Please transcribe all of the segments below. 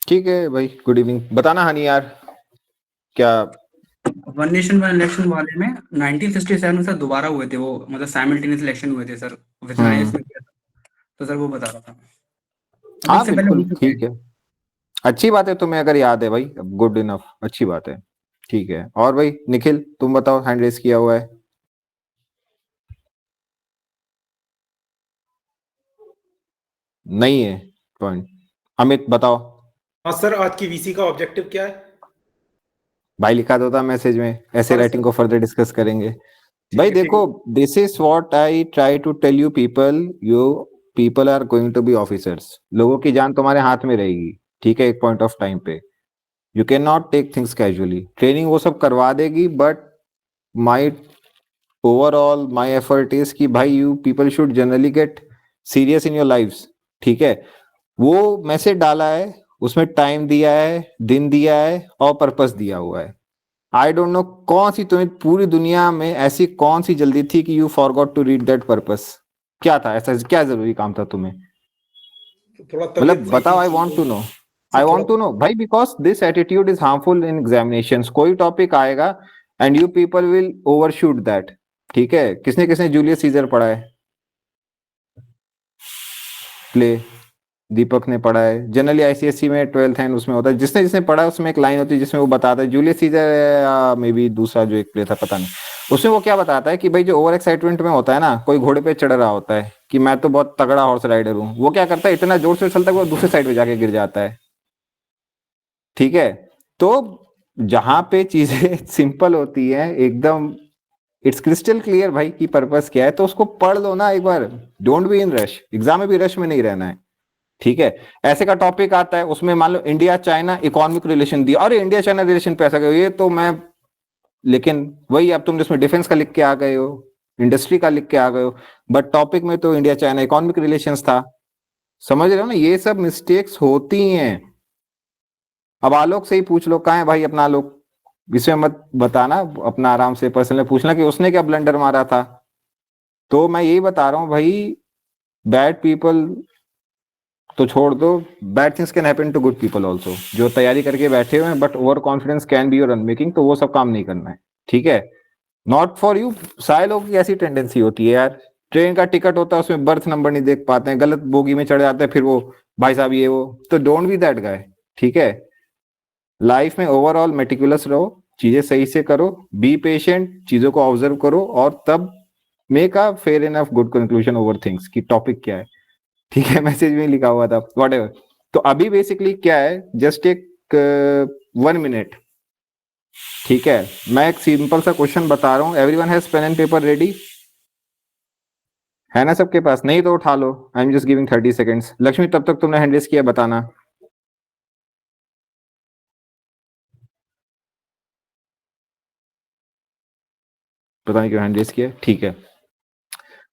ठीक है भाई, गुड इवनिंग। बताना हनी यार, क्या? वन नेशन वन इलेक्शन वाले में 1967 में सर दोबारा हुए थे वो, मतलब साइमल्टेनियस इलेक्शन हुए थे सर, विथ में किया था। तो सर वो बता रहा था। अभी हाँ इससे पहले बिल्कुल हो चुके ठीक हैं। है। अच्छी बात है, तुम्हें अगर याद है भाई, गुड इनफ, अच्छी बात है। ठीक है। और भाई निखिल, तुम बताओ, हैंड रेस किया हुआ है? नहीं है पॉइंट। अमित बताओ। हाँ सर, आज की वीसी का ऑब्जेक्टिव क्या है? भाई लिखा तो था मैसेज में, ऐसे हाँ राइटिंग सर, को फर्दर डिस्कस करेंगे। ठीक भाई है ठीक है। देखो, this is what I try to tell you people, you people are going to be officers. लोगों की जान तुम्हारे हाथ में रहेगी, ठीक है, एक पॉइंट ऑफ टाइम पे। You can not take things casually. Training वो सब करवा देगी, but my overall my effort is कि भाई you people should generally get serious in your lifes. ठीक है। वो मैसेज डाला है, उसमें टाइम दिया है, दिन दिया है और पर्पस दिया हुआ है। आई डोंट नो कौन सी तुम्हें पूरी दुनिया में ऐसी कौन सी जल्दी थी कि you forgot to read that purpose. क्या था ऐसा, क्या जरूरी काम था तुम्हें? तो थोड़ा मतलब तबीयत सही बताओ, नहीं आई थी वॉन्ट तो टू नो। आई सर थोड़ा। वॉन्ट टू नो भाई, because this attitude is harmful in examinations. कोई टॉपिक आएगा and you people will overshoot that. ठीक है। किसने किसने जूलियस सीजर पढ़ा है? प्ले दीपक ने पढ़ा है। जनरली आईसीएससी में 12th एंड उसमें होता है, जिसने जिसने पढ़ा है उसमें एक लाइन होती है जिसमें वो बताता है, जूलियस सीजर या मे बी दूसरा जो एक प्ले था पता नहीं, उसमें वो क्या बताता है कि भाई जो ओवर एक्साइटमेंट में होता है ना, कोई घोड़े पे चढ़ रहा होता है कि मैं तो बहुत तगड़ा हॉर्स राइडर हूँ, वो क्या करता है, इतना जोर से चलता है वो दूसरे साइड पे जाके गिर जाता है। ठीक है। तो जहां पे चीजें सिंपल होती है एकदम, इट्स क्रिस्टल क्लियर भाई कि पर्पस क्या है, तो उसको पढ़ लो ना एक बार। Don't be in rush, exam में भी रश में नहीं रहना है। ठीक है। ऐसे का टॉपिक आता है, उसमें मान लो इंडिया चाइना इकोनॉमिक रिलेशन दिया, अरे इंडिया चाइना रिलेशन पे ऐसा करो, ये तो मैं, लेकिन वही अब तुम जिसमें डिफेंस का लिख के आ गए हो, इंडस्ट्री का लिख के आ गए हो, बट टॉपिक में तो इंडिया चाइना इकोनॉमिक रिलेशंस था। समझ रहे हो ना, ये सब मिस्टेक्स होती हैं। अब आलोक से ही पूछ लो, कहाँ है भाई अपना आलोक? इसमें मत बताना, अपना आराम से पर्सनल पूछना कि उसने क्या ब्लंडर मारा था। तो मैं यही बता रहा हूँ भाई, बैड पीपल तो छोड़ दो, bad things can happen to good people also. जो तैयारी करके बैठे हुए हैं but over confidence can be your unmaking, तो वो सब काम नहीं करना है। ठीक है। Not for you. सारे लोगों की ऐसी टेंडेंसी होती है यार, ट्रेन का टिकट होता है उसमें बर्थ नंबर नहीं देख पाते हैं, गलत बोगी में चढ़ जाते हैं, फिर वो भाई साहब ये वो, तो डोंट बी दैट गाय। ठीक है। लाइफ में ओवरऑल मेटिकुलस रहो, चीजें सही से करो, बी पेशेंट, चीजों को ऑब्जर्व करो और तब make a fair enough good conclusion over things की टॉपिक क्या है। ठीक है। मैसेज में लिखा हुआ था वॉट एवर। तो अभी बेसिकली क्या है, जस्ट एक 1 मिनट। ठीक है। मैं एक सिंपल सा क्वेश्चन बता रहा हूँ, everyone has pen and paper ready? है ना सबके पास? नहीं तो उठा लो। I am just giving 30 seconds. Lakshmi तब तक तुमने हैंड रेस किया, बताना। पता नहीं क्यों हैंड रेस किया। ठीक है।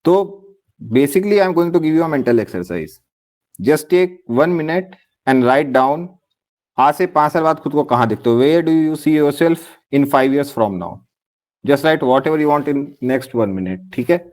तो basically I am going to give you a mental exercise. Just take 1 minute and write down, आज से 5 साल बाद खुद को कहाँ देखते हो? Where do you see yourself in 5 years from now? Just write whatever you want in next 1 minute. ठीक है।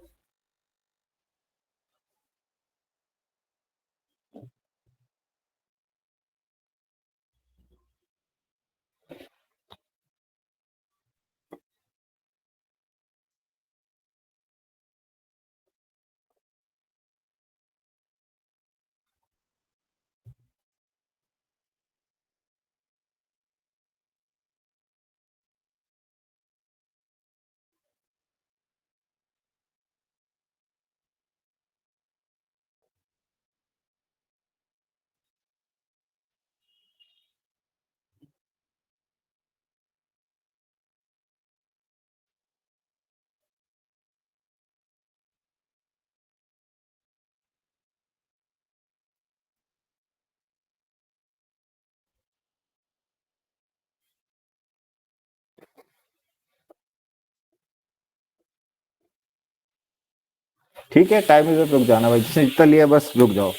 ठीक है, टाइम इज रुक जाना भाई, जिसने जितना लिया बस रुक जाओ।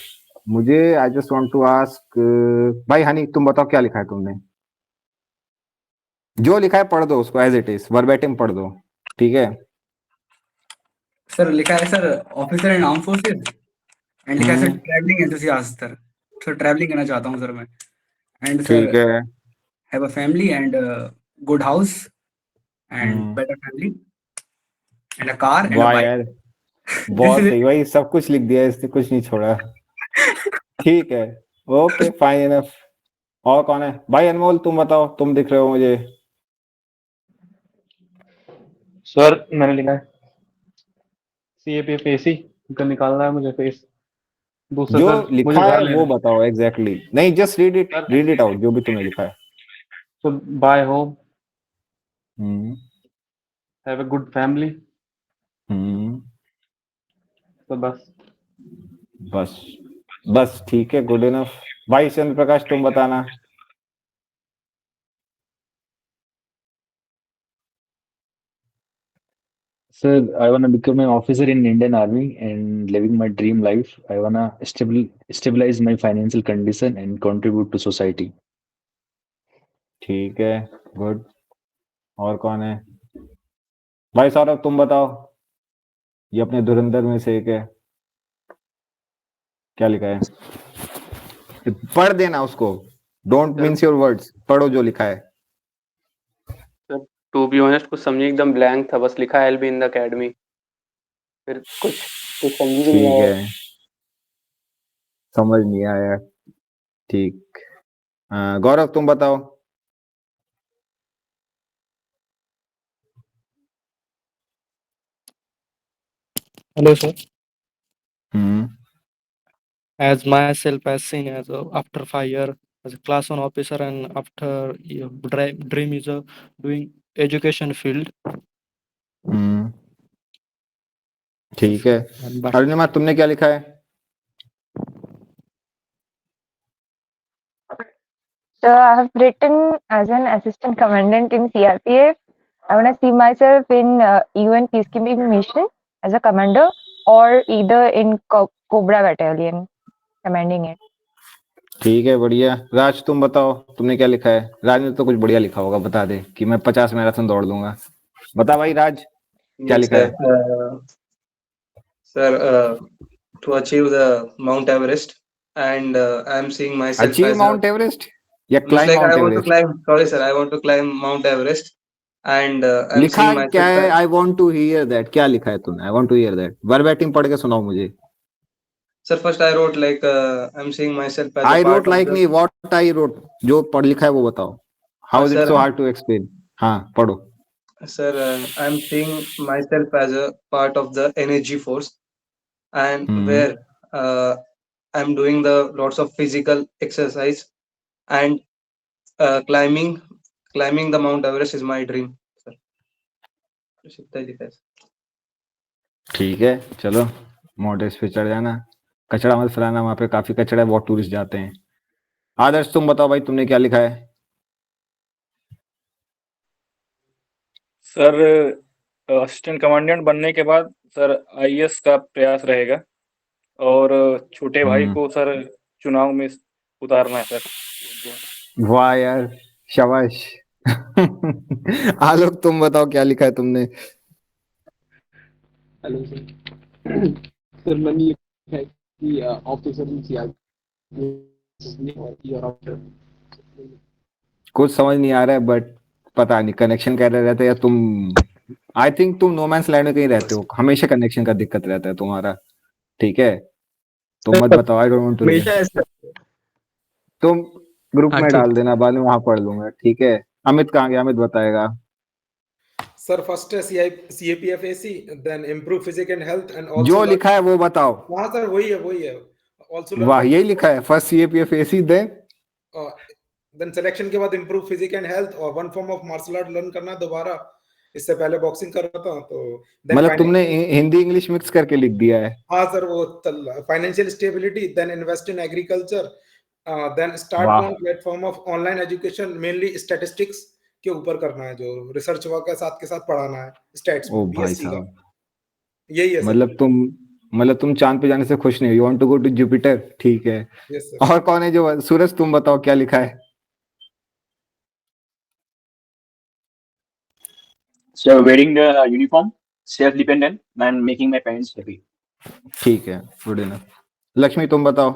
मुझे I just want to ask, भाई हनी तुम बताओ क्या लिखा है तुमने? जो लिखा है पढ़ दो उसको एज इट इज, वर्बेटिम पढ़ दो। ठीक है। सर लिखा है sir, officer in arm forces, and लिखा है sir hmm. Travelling enthusiast sir. Sir travelling करना चाहता हूँ सर मैं, and sir ठीक है। have a family and good house and hmm. better family and a car and a वाह bike. यार, This बहुत is सही भाई, सब कुछ लिख दिया, इसने कुछ नहीं छोड़ा। ठीक है, ओके फाइन इनफ। और कौन है भाई? अनमोल तुम बताओ, तुम दिख रहे हो मुझे। सर मैंने लिखा है CAPFAC का निकालना है मुझे फेस। दूसरा जो सर मुझे लिखा घर है लेना वो है बताओ एग्जैक्टली नहीं, just read sir. It out जो भी तुमने लिखा है। तो buy home, hmm. Have a good family, hmm. तो बस। बस, बस ठीक है, गुड इनफ। भाई चंद्र प्रकाश तुम बताना। Sir, I wanna become an officer in Indian Army and living my dream life. I wanna stabilize my financial condition and contribute to society. ठीक है, गुड। और कौन है? भाई सौरभ तुम बताओ, ये अपने धुरंधर में से एक है, क्या लिखा है? पढ़ देना उसको, don't sir means your words, पढ़ो जो लिखा है। सर टू बी ऑनेस्ट कुछ समझे एकदम ब्लैंक था, बस लिखा है L be in the academy, फिर कुछ कुछ समझ नहीं ठीक आया। है, समझ नहीं आया, ठीक। गौरव तुम बताओ। Hello, sir. Hmm. As myself as seen as after 5 year as a class one officer and after dream is doing education field हम्म। ठीक है। and but अरुणिमा तुमने क्या लिखा है? So I have written as an assistant commandant in CRPF. I want to see myself in UN peacekeeping mission as a commander or either in Cobra battalion commanding it. ठीक है, बढ़िया। राज तुम बताओ, तुमने क्या लिखा है? राज ने तो कुछ बढ़िया लिखा होगा, बता दे कि मैं 50 मैराथन दौड़ लूंगा। बता भाई राज, क्या लिखा है? Sir, to achieve the Mount Everest, and I am seeing myself achieve as a mount Everest या means climb like I mount want to Everest? climb. Sorry, sir, I want to climb Mount Everest, and I am लिखा seeing क्या myself है? as I want to hear that, क्या लिखा है तूने? I want to hear that verbatim पढ़ के सुनाओ मुझे। sir. First, I wrote like I am seeing myself as a I part wrote of like the नहीं, व्हाट आई रोट, जो पढ़ लिखा है वो बताओ। How is it sir. So hard to explain? हाँ पढ़ो। Sir, I am seeing myself as a part of the energy force, and where I am doing the lots of physical exercise, and climbing the Mount Everest is my dream, sir. बस इतना ही लिखा है। ठीक है, चलो मोटेस पे चढ़ जाना, कचड़ा मत फैलाना, वहां पे काफी कचड़ा है, बहुत टूरिस्ट जाते हैं। आदर्श तुम बताओ भाई, तुमने क्या लिखा है? सर असिस्टेंट कमांडेंट बनने के बाद सर आईएएस का प्रयास रहेगा और छोटे भाई को सर चुनाव में उतारना है सर। वाह यार, शाबाश। आलोक तुम बताओ, क्या लिखा है तुमने? Hello sir. सर मैंने लिखा है कि ऑफिसर इन सीआरपीएफ और ऑफिसर। कुछ समझ नहीं आ रहा है, बट पता नहीं कनेक्शन कैसे रहता है, या तुम, आई थिंक तुम नो मैंस लैंड में कहीं रहते हो, हमेशा कनेक्शन का दिक्कत रहता है तुम्हारा। ठीक है, तुम मत बताओ, आई डोंट वांट टू हमेशा ऐसा। तुम ग्रुप हाँ में ठीक। डाल देना, बाद में वहां पढ़ लूंगा। ठीक है, अमित कहाँ गया? अमित बताएगा। सर फर्स्ट है CAPFAC, then improve physique and health and जो आल्सो लिखा है वो बताओ। हाँ सर वही है आल्सो वाह, यही लिखा है, फर्स्ट CAPFAC देन सिलेक्शन के बाद इम्प्रूव फिजिक एंड हेल्थ और one form of martial art learn करना दोबारा। इससे पहले बॉक्सिंग कर रहा था तो मतलब तुमने हिंदी इंग्लिश मिक्स करके लिख दिया है। हाँ सर वो चल रहा है। Financial stability, then invest in agriculture, then start वाह। One platform of online education, mainly statistics के ऊपर करना है, जो रिसर्च वर्क के साथ पढ़ाना है स्टैट्स ओ में भाई BSc का। साहब, यही है सर। मतलब तुम चांद पे जाने से खुश नहीं, you want to go to Jupiter. ठीक है, यस सर। और कौन है? जो सूरज तुम बताओ, क्या लिखा है? So wearing the uniform, self-dependent, and making my parents happy. ठीक है, गुड इनफ। लक्ष्मी तुम बताओ।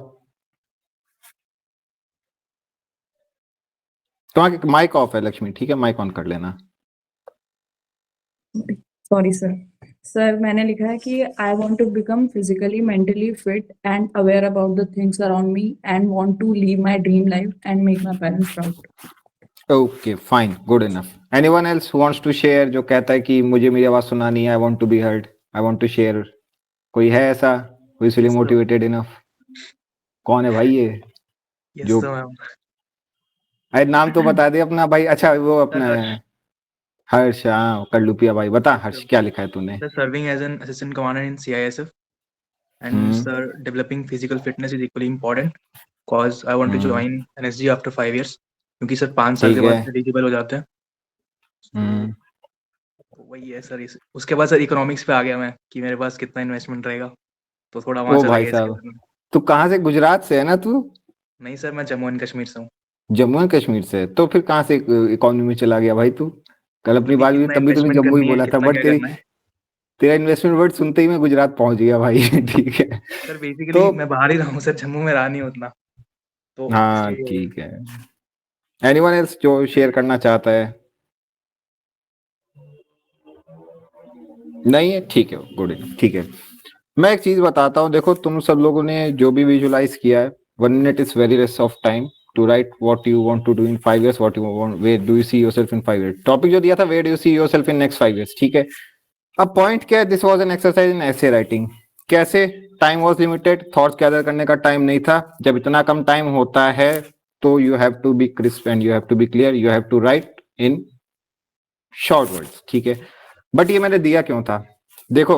तुम्हारा माइक ऑफ है लक्ष्मी, ठीक है, माइक ऑन कर लेना। सॉरी सर मैंने लिखा है कि I want to become physically mentally fit and aware about the things around me and want to live my dream life and make my parents proud. Okay fine, good enough. Anyone else who wants to share, जो कहता है कि मुझे मेरी आवाज सुनानी है, I want to be heard, I want to share? कोई है ऐसा who is feeling motivated enough? कौन है भाई ये जो अरे नाम तो बता दे अपना भाई। अच्छा वो अपना हर्ष, हाँ कल्लुपिया भाई। बता हर्ष क्या लिखा है तूने? Sir, serving as an assistant commander in CISF, and sir, developing physical fitness is equally important cause I want to join NSG after 5 years, क्योंकि सर 5 साल के बाद एलिजिबल हो जाते हैं। वही है सर। उसके बाद सर इकोनॉमिक्स पे आ गया मैं कि मेरे पास कितना इन्वेस्टमेंट रहेगा, तो थोड़ा वहां चला गया। तू कहाँ से? गुजरात से है ना तू? नहीं सर, मैं जम्मू एंड कश्मीर से हूँ। जम्मू एंड कश्मीर से? तो फिर कहाँ से इकोनॉमी में चला गया भाई तू? कल अपनी बात हुई तभी तूने जम्मू ही बोला था, बट तेरा इन्वेस्टमेंट वर्ड सुनते ही मैं गुजरात पहुंच गया भाई। ठीक है सर, बेसिकली मैं बाहर ही रहा हूँ सर, जम्मू में रहा नहीं उतना तो। हाँ ठीक है। एनीवन एल्स जो शेयर करना चाहता है? नहीं है? ठीक है, गुड इनफ। ठीक है, मैं एक चीज बताता हूँ। देखो तुम सब लोगों ने जो भी विजुअलाइज किया है, 1 minute is very less of time to write what you want to do in 5 years, what you want, where do you see yourself in 5 years. Topic जो दिया था, where do you see yourself in next 5 years, ठीक है। अब point क्या है? This was an exercise in essay writing. कैसे? Time was limited, thoughts gather करने का टाइम नहीं था। जब इतना कम टाइम होता है तो you have to be crisp and you have to be clear, you have to write in short words, ठीक है। बट ये मैंने दिया क्यों था? देखो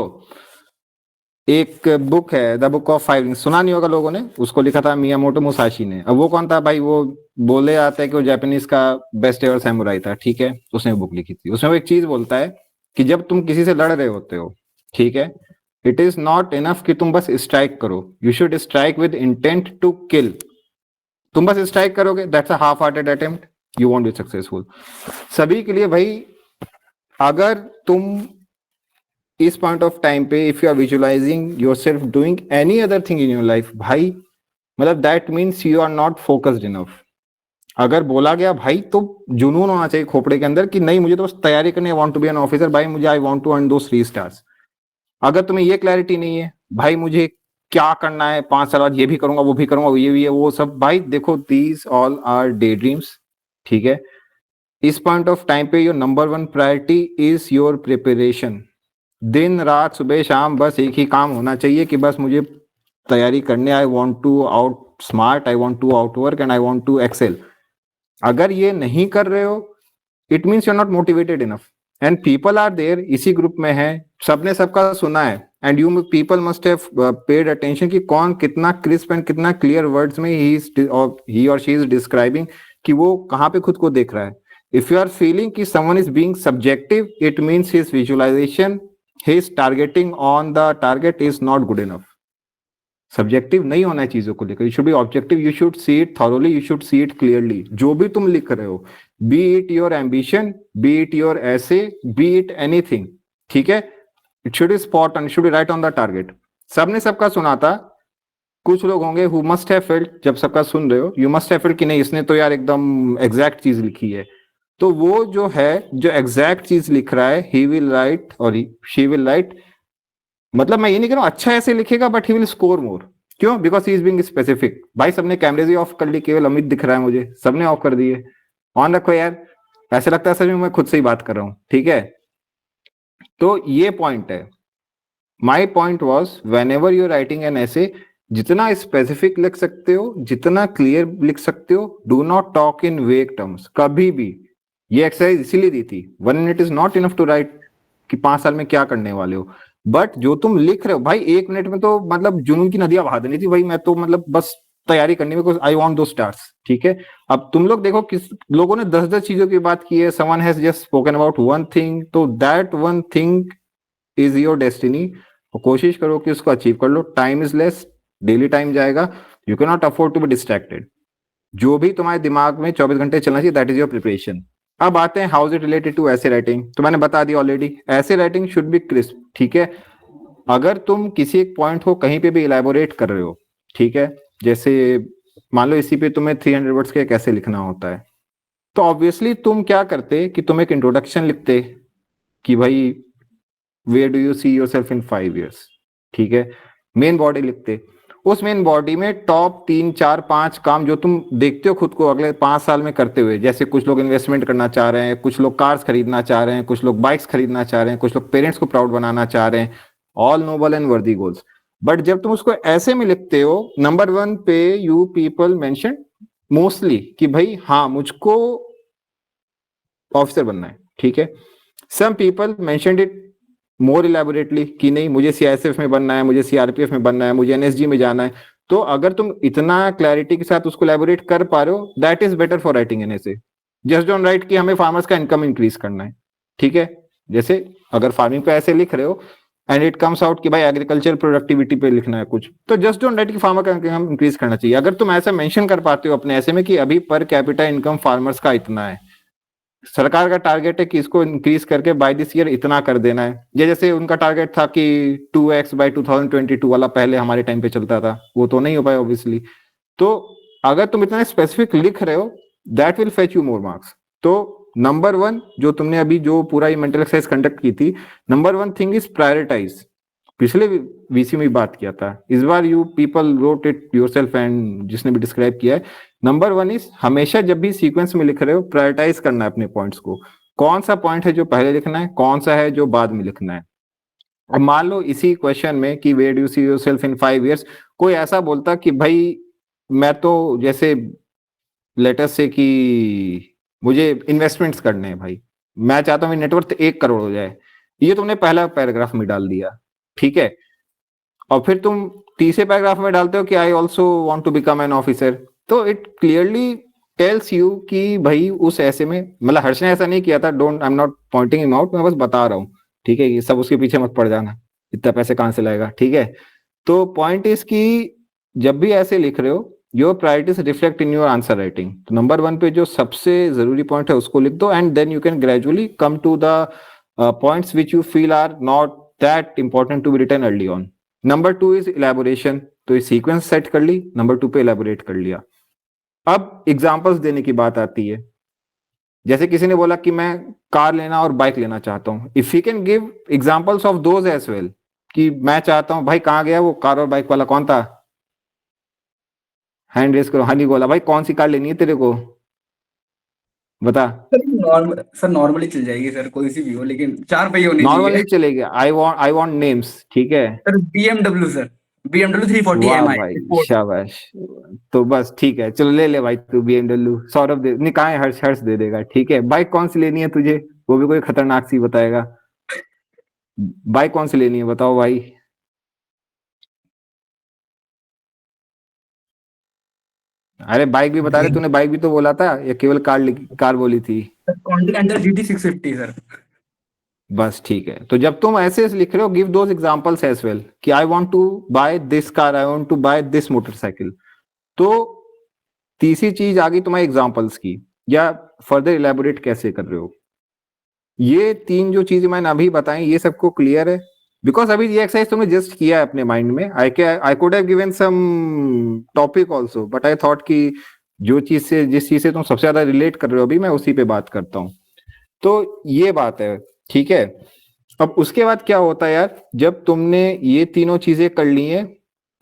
एक बुक है द बुक ऑफ 5 रिंग्स, सुना नहीं होगा लोगों ने, उसको लिखा था मियामोटो मुसाशी ने। अब वो कौन था भाई? वो बोले जाता है कि वो जापानीज का बेस्ट एवर सैमुराई था, ठीक है। उसने बुक लिखी थी, उसमें वो एक चीज बोलता है कि जब तुम किसी से लड़ रहे होते हो, ठीक है, इट इज नॉट इनफ कि तुम बस स्ट्राइक करो, you should strike with intent to kill. तुम बस स्ट्राइक करोगे, that's a half hearted attempt, you won't be successful. सभी के लिए भाई, अगर तुम इस पॉइंट ऑफ टाइम पे if you are visualising yourself doing any other thing in your life, भाई मतलब that means you are not focused enough. अगर बोला गया भाई तो जुनून होना चाहिए खोपड़े के अंदर कि नहीं मुझे तो बस तैयारी करनी है, want to be an officer, भाई मुझे I want to earn those 3 stars. अगर तुम्हें ये क्लैरिटी नहीं है भाई मुझे क्या करना है 5 साल बाद, ये भी करूंगा वो भी करूंगा, ये भी है वो सब, भाई देखो these all are daydreams, ठीक है। इस पॉइंट ऑफ टाइम पे your number 1 priority is your preparation. दिन रात सुबह शाम बस एक ही काम होना चाहिए कि बस मुझे तैयारी करने, I want to outsmart, I want to outwork and I want to excel. अगर ये नहीं कर रहे हो, it means you are not motivated enough and people are there, इसी ग्रुप में है, सबने सबका सुना है and you people must have paid attention कि कौन कितना क्रिस्प एंड कितना क्लियर वर्ड्स में ही और शी इज डिस्क्राइबिंग कि वो कहाँ पे खुद को देख रहा है। इफ यू आर फीलिंग कि someone is being subjective, it means his visualisation, his targeting on the target is not good enough. Subjective नहीं होना है चीजों को लेकर, you should be objective, you should see it thoroughly, you should see it clearly. जो भी तुम लिख रहे हो, be it your ambition, be it your essay, be it anything, ठीक है, it should be spot on, it should be right on the target. सबने सबका सुना था। कुछ लोग होंगे who must have felt, जब सबका सुन रहे हो, you must have felt कि नहीं इसने तो यार एकदम एग्जैक्ट चीज लिखी है। तो वो जो है, जो एग्जैक्ट चीज लिख रहा है, ही विल राइट और शी विल राइट, मतलब मैं ये नहीं कह रहा हूं अच्छा ऐसे लिखेगा, but he will score more. क्यों? Because he is being specific. भाई सबने कैमरे ही ऑफ कर ली, केवल अमित दिख रहा है मुझे, सबने ऑफ कर दिए। ऑन रखो यार, ऐसे लगता है सच में मैं खुद से ही बात कर रहा हूं, ठीक है। तो ये पॉइंट है। My point was whenever you're writing an essay, जितना स्पेसिफिक लिख सकते हो, जितना क्लियर लिख सकते हो, डू नॉट टॉक इन वेग टर्म्स कभी भी। ये एक्सरसाइज इसीलिए दी थी। 1 minute is not enough to write कि 5 साल में क्या करने वाले हो, बट जो तुम लिख रहे हो भाई 1 मिनट में तो मतलब जुनून की नदियां बहा देनी थी भाई। मैं तो मतलब बस तैयारी करनी है, आई वांट दो स्टार्स, ठीक है। अब तुम लोग देखो किस लोगों ने 10-10 चीजों की बात की है, someone has just spoken about one thing, तो that one thing is your destiny. कोशिश करो कि उसको अचीव कर लो। Time is less, daily time जाएगा, you can not afford to be distracted. जो भी तुम्हारे दिमाग में 24 घंटे चलना चाहिए, दैट इज योर प्रिपरेशन। अब आते हैं how is it related to essay writing, तो मैंने बता दिया ऑलरेडी, ऐसे राइटिंग शुड बी क्रिस्प, ठीक है। अगर तुम किसी एक पॉइंट को कहीं पे भी इलैबोरेट कर रहे हो, ठीक है, जैसे मान लो इसी पे तुम्हें 300 वर्ड्स के कैसे लिखना होता है, तो ऑब्वियसली तुम क्या करते कि तुम एक इंट्रोडक्शन लिखते कि भाई where do you see yourself in 5 years, ठीक है, मेन बॉडी लिखते, उस मेन बॉडी में टॉप 3 4 5 काम जो तुम देखते हो खुद को अगले 5 साल में करते हुए, जैसे कुछ लोग इन्वेस्टमेंट करना चाह रहे हैं, कुछ लोग कार्स खरीदना चाह रहे हैं, कुछ लोग बाइक्स खरीदना चाह रहे हैं, कुछ लोग पेरेंट्स को प्राउड बनाना चाह रहे हैं, ऑल नोबल एंड वर्दी गोल्स। बट जब तुम उसको ऐसे में लिखते हो, नंबर 1 पे यू पीपल मेंशन मोस्टली कि भाई हाँ मुझको ऑफिसर बनना है, ठीक है। Some people mentioned it more elaborately कि नहीं मुझे सीआईएसएफ में बनना है, मुझे सीआरपीएफ में बनना है, मुझे एनएसजी में जाना है। तो अगर तुम इतना क्लैरिटी के साथ उसको इलेबोरेट कर पा रहे हो, that is better for writing an essay. Just don't write कि हमें फार्मर्स का इनकम इंक्रीज करना है, ठीक है। जैसे अगर फार्मिंग पे ऐसे लिख रहे हो एंड इट कम्स आउट कि भाई एग्रीकल्चर प्रोडक्टिविटी पे लिखना है कुछ, तो जस्ट डोंट राइट कि फार्मर का इनकम इंक्रीज करना चाहिए। अगर तुम ऐसा मेंशन कर पाते हो अपने ऐसे में कि अभी पर कैपिटा इनकम फार्मर्स का इतना है, सरकार का टारगेट है कि इसको इंक्रीज करके बाय दिस ईयर इतना कर देना है, ये जैसे उनका टारगेट था कि 2x बाय 2022 वाला पहले हमारे टाइम पे चलता था, वो तो नहीं हो पाया ऑब्वियसली। तो अगर तुम इतना स्पेसिफिक लिख रहे हो that will fetch you more marks. तो नंबर 1 जो तुमने अभी जो पूरा ये मेंटल एक्सरसाइज कंडक्ट की थी, नंबर 1 थिंग इज प्रायोरिटाइज। पिछले वीसी में भी बात किया था, इस बार you people wrote it yourself and जिसने भी डिस्क्राइब किया है। नंबर 1 इज हमेशा जब भी सीक्वेंस में लिख रहे हो प्रायोरिटाइज करना है अपने पॉइंट्स को, कौन सा पॉइंट है जो पहले लिखना है, कौन सा है जो बाद में लिखना है। अब मान लो इसी क्वेश्चन में कि where do you see yourself in 5 years, कोई ऐसा बोलता कि भाई मैं तो जैसे लेटेस्ट से कि मुझे इन्वेस्टमेंट्स करने हैं भाई, मैं चाहता हूँ नेटवर्थ 1 करोड़ हो जाए, ये तुमने पहला पैराग्राफ में डाल दिया, ठीक है। और फिर तुम तीसरे पैराग्राफ में डालते हो कि I also want to become an officer, तो इट क्लियरली टेल्स यू कि भाई उस ऐसे में, मतलब हर्ष ने ऐसा नहीं किया था, don't, I am not Poynting him out, मैं बस बता रहा हूँ, ठीक है। ये सब उसके पीछे मत पड़ जाना, इतना पैसे कहाँ से लाएगा, ठीक है। तो पॉइंट इज कि जब भी ऐसे लिख रहे हो your priorities reflect in your answer writing. तो नंबर 1 पे जो सबसे जरूरी पॉइंट है उसको लिख दो and then you can gradually come to the points which you feel are not that important to be written early on. Number 2 is elaboration, तो ये सीक्वेंस सेट कर ली, नंबर 2 पे इलेबोरेट कर लिया। अब एग्जांपल्स देने की बात आती है, जैसे किसी ने बोला कि मैं कार लेना और बाइक लेना चाहता हूं, if you can give examples of those as well कि मैं चाहता हूं, भाई कहां गया वो कार और बाइक वाला, कौन था, हैंड रेस करो, हनी बोला भाई कौन सी कार लेनी है तेरे को, बता। सर नॉर्मली चल जाएगी सर, कोई सी भी हो, लेकिन 4 पहिए होनी नॉर्मल चाहिए। नहीं चलेगी, आई वांट नेम्स, ठीक है। सर BMW सर, BMW 340 वाह Mi भाई स्पोर्ट। शाबाश, तो बस ठीक है, चलो ले ले भाई तू BMW। सौरभ दे नहीं, कहा है हर्ष, हर्ष दे देगा, ठीक है। बाइक कौन सी लेनी है तुझे, वो भी कोई खतरनाक सी बताएगा, बाइक कौन सी लेनी है बताओ भाई। अरे बाइक भी बता रहे, तूने बाइक भी तो बोला था या केवल कार बोली थी। Continental GT 650 sir. बस ठीक है, तो जब तुम ऐसे लिख रहे हो give those examples as well कि I want to buy this car, I want to buy this motorcycle. तो तीसरी चीज आ गई तुम्हारी एग्जांपल्स की, या फर्दर इलेबोरेट कैसे कर रहे हो। ये 3 जो चीजें मैंने अभी बताई ये सबको क्लियर है, बिकॉज अभी ये एक्सरसाइज तुमने जस्ट किया है अपने माइंड में। I could have given some topic also, but I thought कि जो चीज से, जिस चीज से तुम सबसे ज्यादा रिलेट कर रहे हो अभी, मैं उसी पे बात करता हूँ। तो ये बात है, ठीक है। अब उसके बाद क्या होता है यार, जब तुमने ये तीनों चीजें कर ली हैं,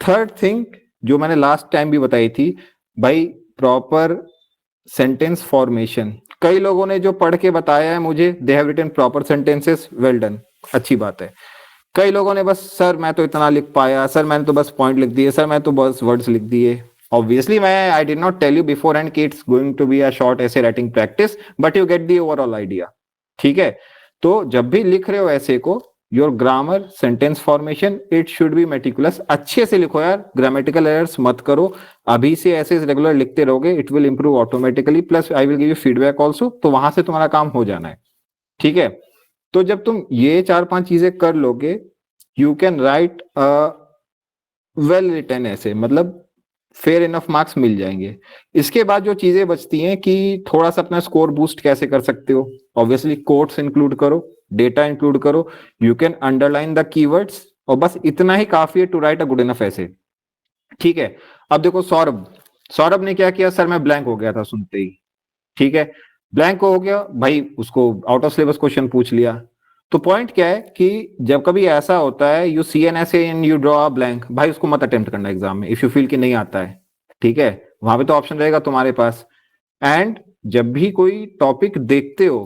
थर्ड थिंग जो मैंने लास्ट टाइम भी बताई थी भाई, प्रॉपर सेंटेंस फॉर्मेशन। कई लोगों ने जो पढ़ के बताया है मुझे, they have written proper sentences, well done, अच्छी बात है। कई लोगों ने बस सर मैं तो इतना लिख पाया, सर मैंने तो बस पॉइंट लिख दिए, सर मैं तो बस वर्ड्स लिख दिए। ऑब्वियसली मैं I did not tell you before and कि it's going to be a short essay writing practice, but you get the overall idea, ठीक है। तो जब भी लिख रहे हो ऐसे को, your grammar, sentence formation, it should be meticulous, अच्छे से लिखो यार, ग्रामेटिकल एरर्स मत करो। अभी से ऐसे रेगुलर लिखते रहोगे, it will improve automatically, plus I will give you feedback also, तो वहां से तुम्हारा काम हो जाना है, ठीक है। तो जब तुम ये 4-5 चीजें कर लोगे, you can write well written essay, मतलब फेयर इनफ मार्क्स मिल जाएंगे। इसके बाद जो चीजें बचती हैं कि थोड़ा सा अपना स्कोर बूस्ट कैसे कर सकते हो, ऑब्वियसली कोट्स इंक्लूड करो, डेटा इंक्लूड करो, you can underline the keywords, और बस इतना ही काफी है to write a good enough essay, ठीक है। अब देखो सौरभ ने क्या किया, सर मैं ब्लैंक हो गया था सुनते ही, ठीक है। ब्लैंक हो गया भाई, उसको आउट ऑफ सिलेबस क्वेश्चन पूछ लिया। तो पॉइंट क्या है कि जब कभी ऐसा होता है यू सी एन ऐसे and you draw a blank, भाई उसको मत अटेम्प्ट करना एग्जाम में इफ यू फील कि नहीं आता है, ठीक है, वहां पे तो ऑप्शन रहेगा तुम्हारे पास। एंड जब भी कोई टॉपिक देखते हो,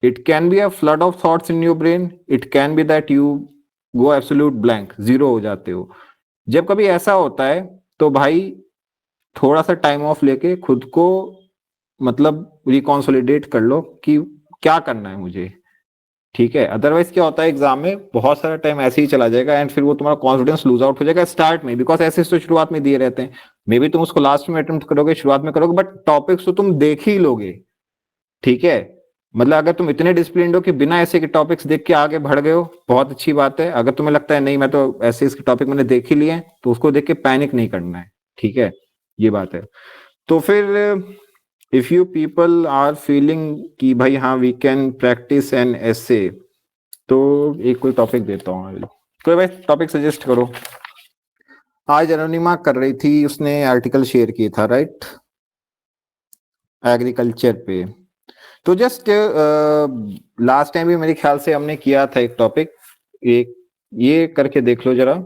it can be a flood of thoughts in your brain, it can B that you go absolute blank, zero हो जाते हो। जब कभी ऐसा होता है तो भाई थोड़ा सा टाइम ऑफ लेके खुद को मतलब रिकॉन्सोलिडेट कर लो कि क्या करना है मुझे, ठीक है। अदरवाइज क्या होता है एग्जाम में बहुत सारा टाइम ऐसे ही चला जाएगा एंड फिर वो तुम्हारा कॉन्फिडेंस लूज आउट हो जाएगा स्टार्ट में, बिकॉज ऐसे तो शुरुआत में दिए रहते हैं, मे बी तुम उसको लास्ट में अटेम्प्ट करोगे, शुरुआत में करोगे, बट टॉपिक्स तो तुम देख ही लोगे, ठीक है। मतलब अगर तुम इतने डिसिप्लिन हो कि बिना ऐसे के टॉपिक्स देख के आगे बढ़ गए हो, बहुत अच्छी बात है। अगर तुम्हें लगता है नहीं मैं तो ऐसे इसके टॉपिक मैंने देख ही लिए, तो उसको देख के पैनिक नहीं करना है, ठीक है, ये बात है। तो फिर if you people are feeling कि भाई हाँ वी कैन प्रैक्टिस एन ऐसे, तो एक कोई टॉपिक देता हूँ, कोई भाई टॉपिक सजेस्ट करो। आज अरुणिमा कर रही थी, उसने आर्टिकल शेयर किया था राइट, एग्रीकल्चर पे। तो जस्ट लास्ट टाइम भी मेरे ख्याल से हमने किया था एक टॉपिक, एक ये करके देख लो जरा।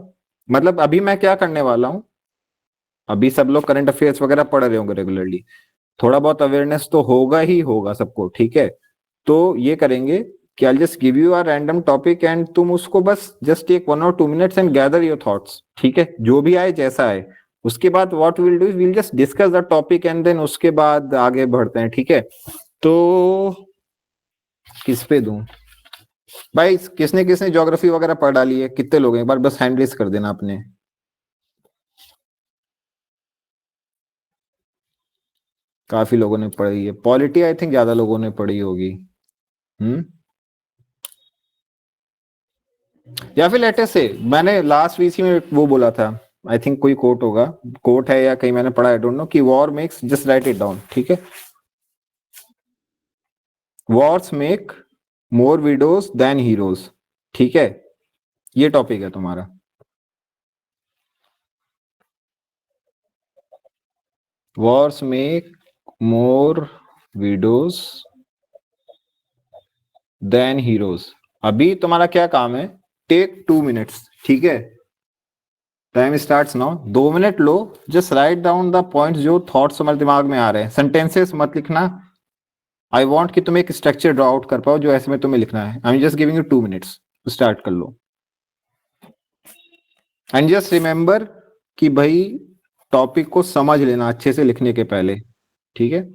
मतलब अभी मैं क्या करने वाला हूँ, अभी सब लोग करंट अफेयर्स वगैरह पढ़ रहे होंगे रेगुलरली, थोड़ा बहुत अवेयरनेस तो होगा ही होगा सबको, ठीक है। तो ये करेंगे कि I just give you a random topic and तुम उसको बस just take 1 or 2 minutes and gather your thoughts, ठीक है, जो भी आए जैसा आए। उसके बाद what will do will just discuss the topic and then उसके बाद आगे बढ़ते हैं, ठीक है। तो किस पे दूं भाई, किसने किसने ज्योग्राफी वगैरह पढ़ डाली है, कितने लोग हैं, एक बार बस हैंड रेज कर देना अपने। काफी लोगों ने पढ़ी है। पॉलिटी आई थिंक ज्यादा लोगों ने पढ़ी होगी, या फिर लेटेस्ट से मैंने लास्ट वीसी में वो बोला था, आई थिंक कोई कोट होगा, कोट है या कहीं मैंने पढ़ा, आई डोंट नो, कि war makes, just write it down, ठीक है, wars make more widows than heroes, ठीक है, ये टॉपिक है तुम्हारा। Wars make more widows than heroes. अभी तुम्हारा क्या काम है, टेक 2 minutes, ठीक है, time starts now. 2 minute low, just write down the points जो थॉट्स तुम्हारे दिमाग में आ रहे हैं, सेंटेंसेस मत लिखना। आई वांट कि तुम एक स्ट्रक्चर ड्रॉ आउट कर पाओ जो ऐसे में तुम्हें लिखना है। आई am just giving you 2 minutes, start कर लो। एंड जस्ट रिमेंबर कि भाई टॉपिक को समझ लेना अच्छे से लिखने के पहले, ठीक है।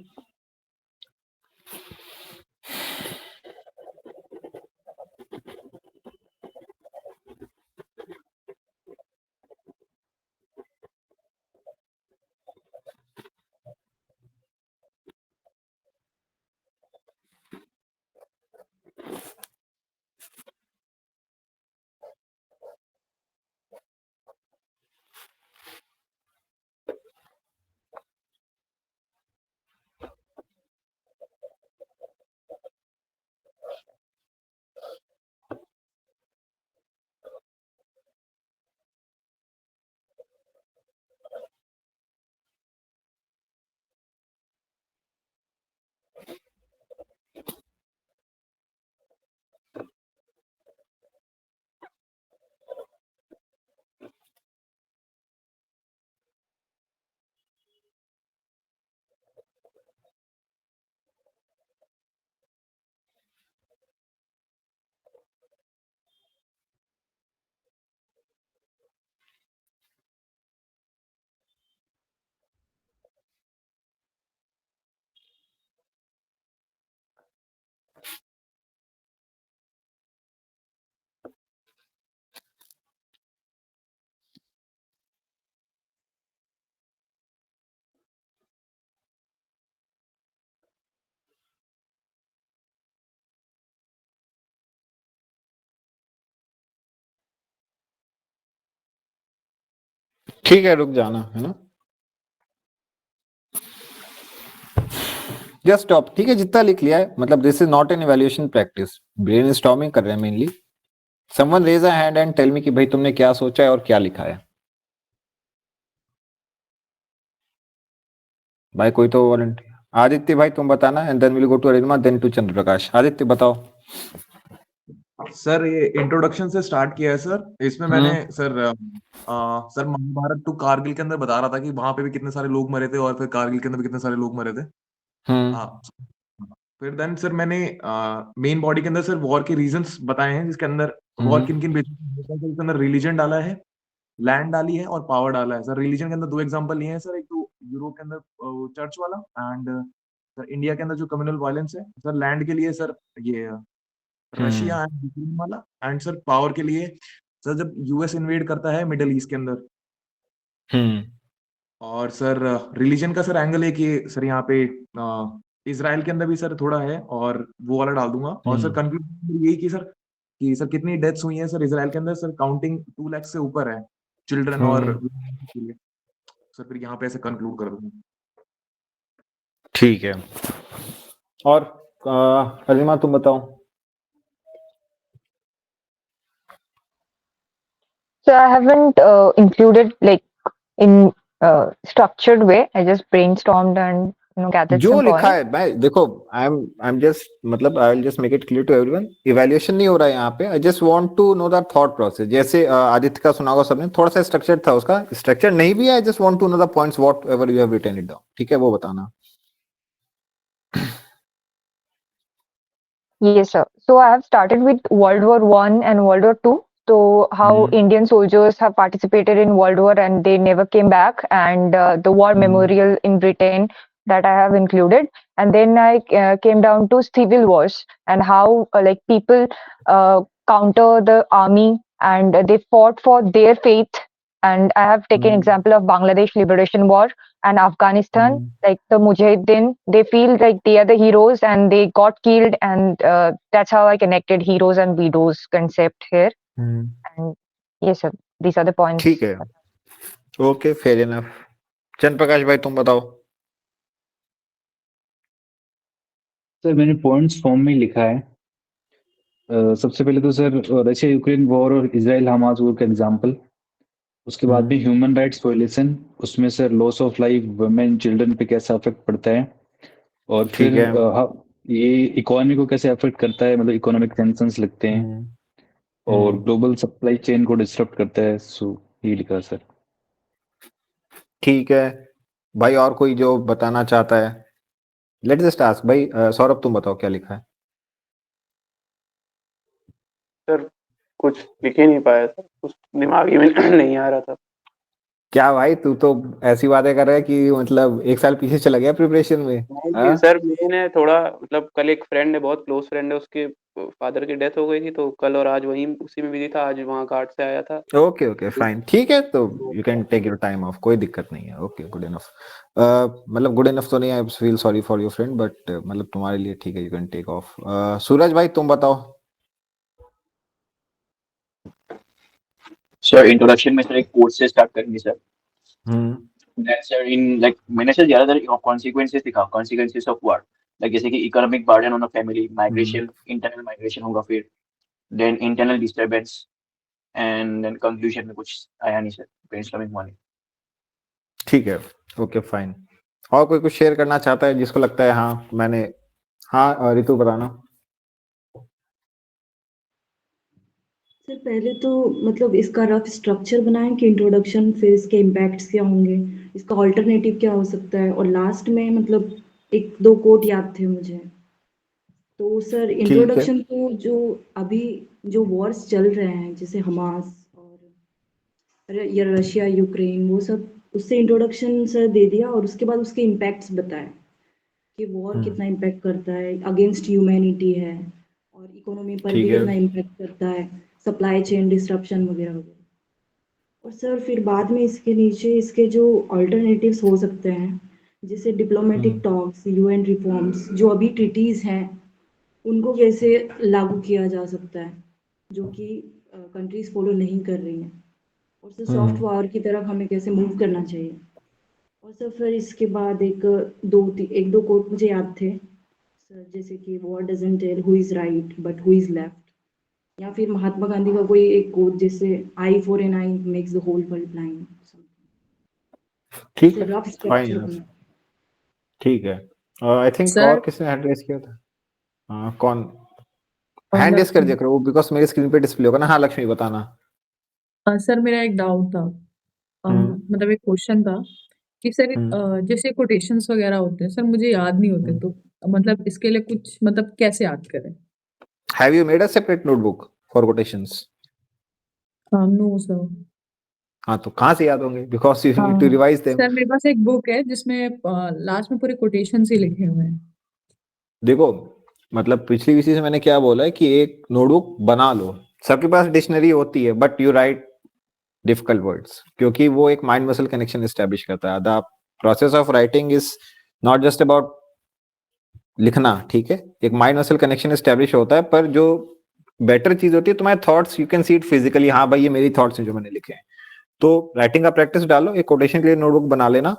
ठीक है, रुक जाना है ना, जस्ट स्टॉप, ठीक है, जितना लिख लिया है, मतलब this is not an evaluation practice, brainstorming कर रहे हैं mainly. Someone raise a hand and tell me कि भाई तुमने क्या सोचा है और क्या लिखा है। भाई कोई तो वॉलंटियर, आदित्य भाई तुम बताना, and then will go to Arima, then to Chandra Prakash. Aditya बताओ। सर ये इंट्रोडक्शन से स्टार्ट किया है सर। इसमें मैंने सर महाभारत टू कारगिल के अंदर बता रहा था कि वहां पे भी कितने सारे लोग मरे थे और फिर कारगिल के अंदर भी कितने सारे लोग मरे थे। हाँ, फिर देन सर मैंने मेन बॉडी के अंदर सर वॉर के रीजंस बताए हैं, जिसके अंदर वॉर किन किन बेसिस पे होता है। इसके अंदर रिलीजन डाला है, लैंड डाली है और पावर डाला है। सर रिलीजन के अंदर 2 एग्जांपल लिए हैं सर, एक तो यूरोप के अंदर चर्च वाला, एंड सर इंडिया के अंदर जो कम्युनल वायलेंस है। सर लैंड के लिए सर ये रशिया एंड यूक्रेन वाला, एंड सर पावर के लिए सर जब यूएस इन्वेड करता है मिडिल ईस्ट के अंदर। और सर रिलीजन का सर एंगल है कि सर यहाँ पे इजराइल के अंदर भी सर थोड़ा है, और वो वाला डाल दूंगा। और सर कंक्लूजन यही कि सर कितनी डेथ्स हुई हैं सर इजराइल के अंदर। सर काउंटिंग 2 लाख से ऊपर है चिल्ड्रन और के लिए। सर फिर यहाँ पे ऐसे कंक्लूड कर दूंगा। ठीक है, और अरिमा तुम बताओ। So I haven't included like in structured way. I just brainstormed and gathered जो some लिखा points. है, मैं देखो आई एम जस्ट मतलब I will just make it clear to everyone, evaluation नहीं हो रहा है यहाँ पे। I just want to know the thought process. जैसे आदित्य का सुना होगा सबने, थोड़ा सा स्ट्रक्चर था उसका, स्ट्रक्चर नहीं भी है। I just want to know the points whatever you have written it down. ठीक है, वो बताना। Yes, sir. So I have started with World War One and World War Two. So how Indian soldiers have participated in World War and they never came back, and the war memorial in Britain that I have included. And then I came down to civil wars and how like people counter the army and they fought for their faith. And I have taken example of Bangladesh Liberation War and Afghanistan, like the Mujahideen, they feel like they are the heroes and they got killed, and that's how I connected heroes and widows concept here. And yes, sir, these are the points. ठीक है, okay, fair enough. चंद्र प्रकाश भाई तुम बताओ। Sir मैंने points form में लिखा है। सबसे पहले तो सर रशिया यूक्रेन वॉर और इजराइल हमास वॉर का एग्जांपल। उसके बाद में ह्यूमन राइट्स वायलेशन, उसमें sir loss of life, women, children पे कैसा अफेक्ट पड़ता है। और फिर ये इकोनॉमी को कैसे अफेक्ट करता है, मतलब इकोनॉमिक टेंशंस लगते हैं और ग्लोबल सप्लाई चेन को डिस्टर्ब करता है। सो ये लिखा सर। ठीक है भाई, और कोई जो बताना चाहता है? लेट्स जस्ट आस्क भाई। सौरभ तुम बताओ क्या लिखा है। सर कुछ लिख ही नहीं पाया सर, कुछ दिमागी में नहीं आ रहा था। क्या भाई, तू तो ऐसी बातें कर रहा है कि मतलब 1 साल पीछे चला गया प्रिपरेशन में। नहीं सर, मैंने थोड़ा मतलब कल एक फ्रेंड है, बहुत क्लोज फ्रेंड है, उसके फादर की डेथ हो गई थी, तो कल और आज वहीं उसी में बिजी था। आज वहाँ घाट से आया था। ओके ओके फाइन, ठीक है, तो you can take your time off, कोई दिक्कत नहीं है। Okay, good enough. मतलब गुड इनफ तो नहीं, I feel sorry for your friend, but मतलब तुम्हारे लिए ठीक है, you can take off. Suraj भाई तुम बताओ। सर इंट्रोडक्शन में सर एक कोट से स्टार्ट करेंगे सर। दैट्स सर इन लाइक मैंने सर ज्यादातर कॉन्सिक्वेंसेस लिखा, कॉन्सिक्वेंसेस ऑफ वॉर, लाइक जैसे कि economic burden on a family, migration, internal migration होगा, फिर then internal disturbance, and then conclusion में कुछ आया नहीं सर, ब्रेनस्टॉर्मिंग वाले। ठीक है, ओके फाइन। और कोई कुछ शेयर करना चाहता है जिसको लगता है हाँ मैंने? हाँ रितु बताना। सर पहले तो मतलब इसका रफ स्ट्रक्चर बनाएं कि इंट्रोडक्शन, फिर इसके इम्पैक्ट्स क्या होंगे, इसका ऑल्टरनेटिव क्या हो सकता है, और लास्ट में मतलब 1-2 कोट याद थे मुझे। तो सर इंट्रोडक्शन को जो अभी जो वॉर्स चल रहे हैं जैसे हमास और या रशिया यूक्रेन, वो सब उससे इंट्रोडक्शन सर दे दिया, और उसके बाद उसके इम्पैक्ट्स बताए कि वॉर कितना इम्पैक्ट करता है, अगेंस्ट ह्यूमैनिटी है, और इकोनॉमी पर भी कितना इम्पैक्ट करता है, सप्लाई चेन डिस्ट्रप्शन वगैरह वगैरह। और सर फिर बाद में इसके नीचे इसके जो अल्टरनेटिव्स हो सकते हैं, जैसे डिप्लोमेटिक टॉक्स, यूएन रिफॉर्म्स, जो अभी ट्रीटीज़ हैं उनको कैसे लागू किया जा सकता है, जो कि कंट्रीज फॉलो नहीं कर रही हैं, और सर सॉफ्ट पावर की तरफ हमें कैसे मूव करना चाहिए। और सर फिर इसके बाद 1-2 कोट मुझे याद थे सर, जैसे कि war doesn't tell who is right but who is left, या फिर महात्मा गांधी का कोई एक कोट जैसे eye for an eye makes the whole world blind. ठीक है, फाइन, ठीक है। आई थिंक सर और किसने हैंड रेस किया था? कौन हैंड रेस कर लक्ष्मी दिया करो बिकॉज मेरी स्क्रीन पे डिस्प्ले होगा ना। हाँ लक्ष्मी बताना। सर मेरा एक डाउट था मतलब एक क्वेश्चन था कि सर जैसे कोटेशंस वगैरह होते हैं सर मुझे याद नहीं होते तो मतलब इसके लिए कुछ मतलब कैसे याद करें? Have you made a separate notebook for quotations? No sir. हाँ तो कहाँ से याद होंगे बिकॉज यू नीड टू हाँ रिवाइज देम। सर मेरे पास एक बुक है जिसमें लास्ट में पूरे कोटेशंस ही लिखे हुए हैं। देखो मतलब पिछली विषय से मैंने क्या बोला है कि एक नोटबुक बना लो। सबके पास डिक्शनरी होती है but you right difficult words क्योंकि वो एक माइंड मसल कनेक्शन एस्टेब्लिश करता है। The process of writing is not just about लिखना, ठीक है? एक माइंड मसल कनेक्शन एस्टेब्लिश होता है पर जो बेटर चीज होती है तुम्हारे thoughts, you can see it physically. हाँ भाई ये मेरी थॉट्स हैं जो मैंने लिखे हैं। तो राइटिंग का प्रैक्टिस डालो, एक कोटेशन के लिए नोटबुक बना लेना।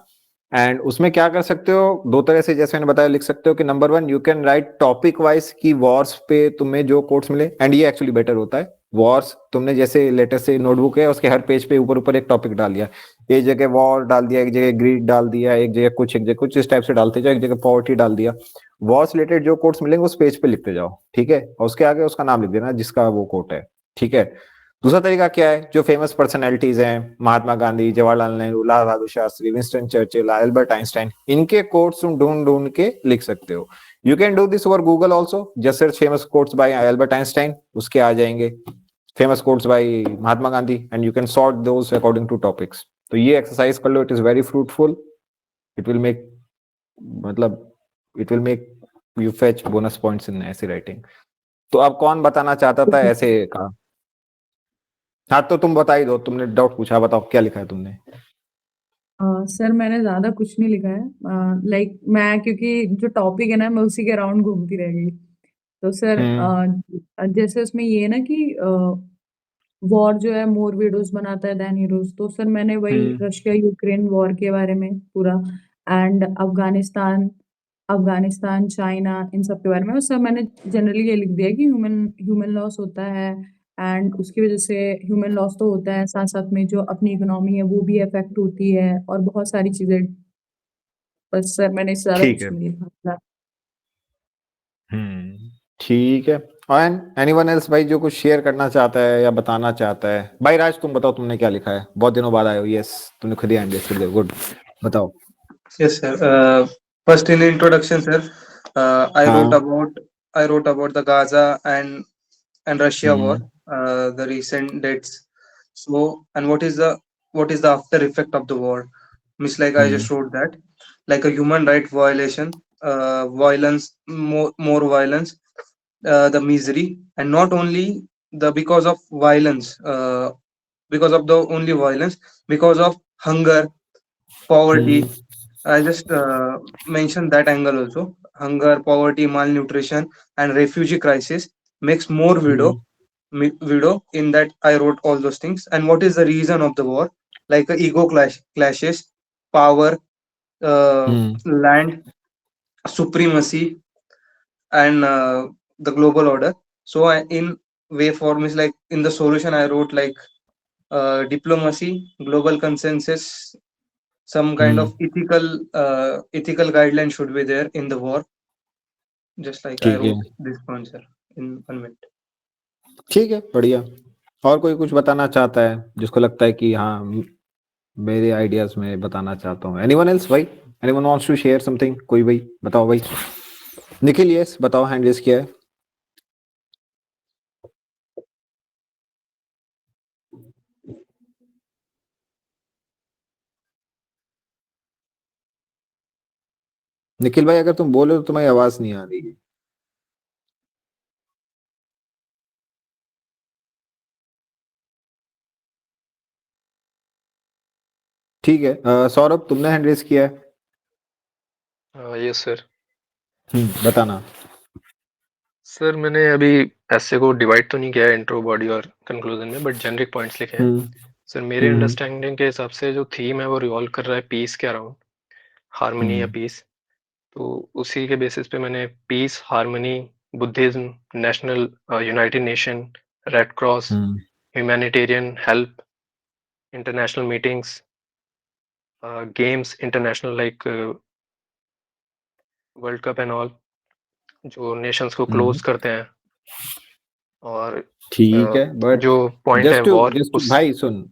एंड उसमें क्या कर सकते हो दो तरह से, जैसे मैंने बताया, लिख सकते हो कि number 1 you can right topic wise की वॉर्स पे तुम्हें जो कोट्स मिले, एंड ये एक्चुअली बेटर होता है। वॉर्स तुमने जैसे लेटेस्ट से नोटबुक है उसके हर पेज पे ऊपर ऊपर एक टॉपिक डाल दिया, एक जगह वॉर डाल दिया, एक जगह ग्रीड डाल दिया, एक जगह कुछ, एक जगह कुछ, इस टाइप से डालते जाओ। एक जगह पॉवर्टी डाल दिया। वॉर्स रिलेटेड जो कोट्स मिलेंगे उस पेज पे लिखते जाओ, ठीक है? और उसके आगे उसका नाम लिख देना जिसका वो कोट है, ठीक है? दूसरा तरीका क्या है, जो फेमस पर्सनैलिटीज हैं, Mahatma Gandhi, Jawaharlal Nehru, Lal Bahadur Shastri, Winston Churchill, Albert Einstein, इनके कोट्स तुम ढूंढ ढूंढ के लिख सकते हो। You can do this over Google also, just search famous quotes by Albert Einstein, उसके आ जाएंगे। Famous quotes by Mahatma Gandhi, and you can sort those according to topics. तो ये एक्सरसाइज कर लो, it is very fruitful. It will make मतलब it will make you fetch bonus points in ऐसे writing. तो अब कौन बताना चाहता था ऐसे का? हाँ तो तुम बता ही दो, तुमने डाउट पूछा, बताओ क्या लिखा है तुमने? सर मैंने ज्यादा कुछ नहीं लिखा है लाइक मैं क्योंकि जो टॉपिक है ना मैं उसी के अराउंड घूमती रह गई। तो सर जैसे उसमें ये है ना कि वॉर जो है मोर विडोज बनाता है देन हीरोज, तो सर मैंने वही रशिया यूक्रेन वॉर के बारे में पूरा, and Afghanistan Afghanistan China in सब के बारे में। और सर मैंने जनरली ये लिख दिया कि ह्यूमन ह्यूमन लॉस होता है, एंड उसकी वजह से ह्यूमन लॉस तो होता है, साथ साथ में जो अपनी इकोनॉमी है वो भी अफेक्ट होती है और बहुत सारी चीजें। बस सर मैंने इससे ज्यादा ठीक कुछ है। नहीं लिखा। ठीक है। एंड एनीवन एल्स भाई जो कुछ शेयर करना चाहता है या बताना चाहता है? भाई राज तुम बताओ तुमने क्या लिखा है, बहुत दिनों बाद आए हो। यस तुमने खुद ही हैंड रेस कर दिया, गुड। बताओ। Yes, sir. First in introduction, sir, I wrote हाँ। about the Gaza and Russia war, the recent dates. So, and what is the after effect of the war? Miss, like I just wrote that, like a human right violation, violence, more violence, the misery, and not only the because of violence, because of the only violence, because of hunger, poverty. I just mentioned that angle also. Hunger, poverty, malnutrition, and refugee crisis makes more widow. In that, I wrote all those things. And what is the reason of the war? Like ego clashes, power, land supremacy, and the global order. So, in way form is like in the solution, I wrote like diplomacy, global consensus, some kind of ethical guideline should be there in the war. Just like I ठीक है। wrote this point, sir, in 1 minute. ठीक है, बढ़िया। और कोई कुछ बताना चाहता है जिसको लगता है कि हाँ मेरे आइडियाज में बताना चाहता हूँ? एनीवन एल्स भाई? Anyone wants to share something? कोई भाई बताओ भाई। निखिल यस बताओ, हैंड रेस किया है। निखिल भाई अगर तुम बोलो तो तुम्हारी आवाज नहीं आ रही है। ठीक है। सौरभ तुमने हैंड रेस किया है। Yes sir. बताना। सर मैंने अभी ऐसे को डिवाइड तो नहीं किया है इंट्रो, बॉडी और कंक्लूजन में, बट जेनरिक पॉइंट्स लिखे हैं। सर मेरे अंडरस्टैंडिंग के हिसाब से जो थीम है वो रिवॉल्व कर रहा है पीस के अराउंड, हार्मनी या पीस। तो उसी के बेसिस पे मैंने peace, harmony, Buddhism, national United Nation, Red Cross, humanitarian help, international meetings, games international like World Cup and all, जो नेशंस को हम्म क्लोज करते हैं। और ठीक है, बट जो पॉइंट है वॉर जस्ट उस भाई सुन,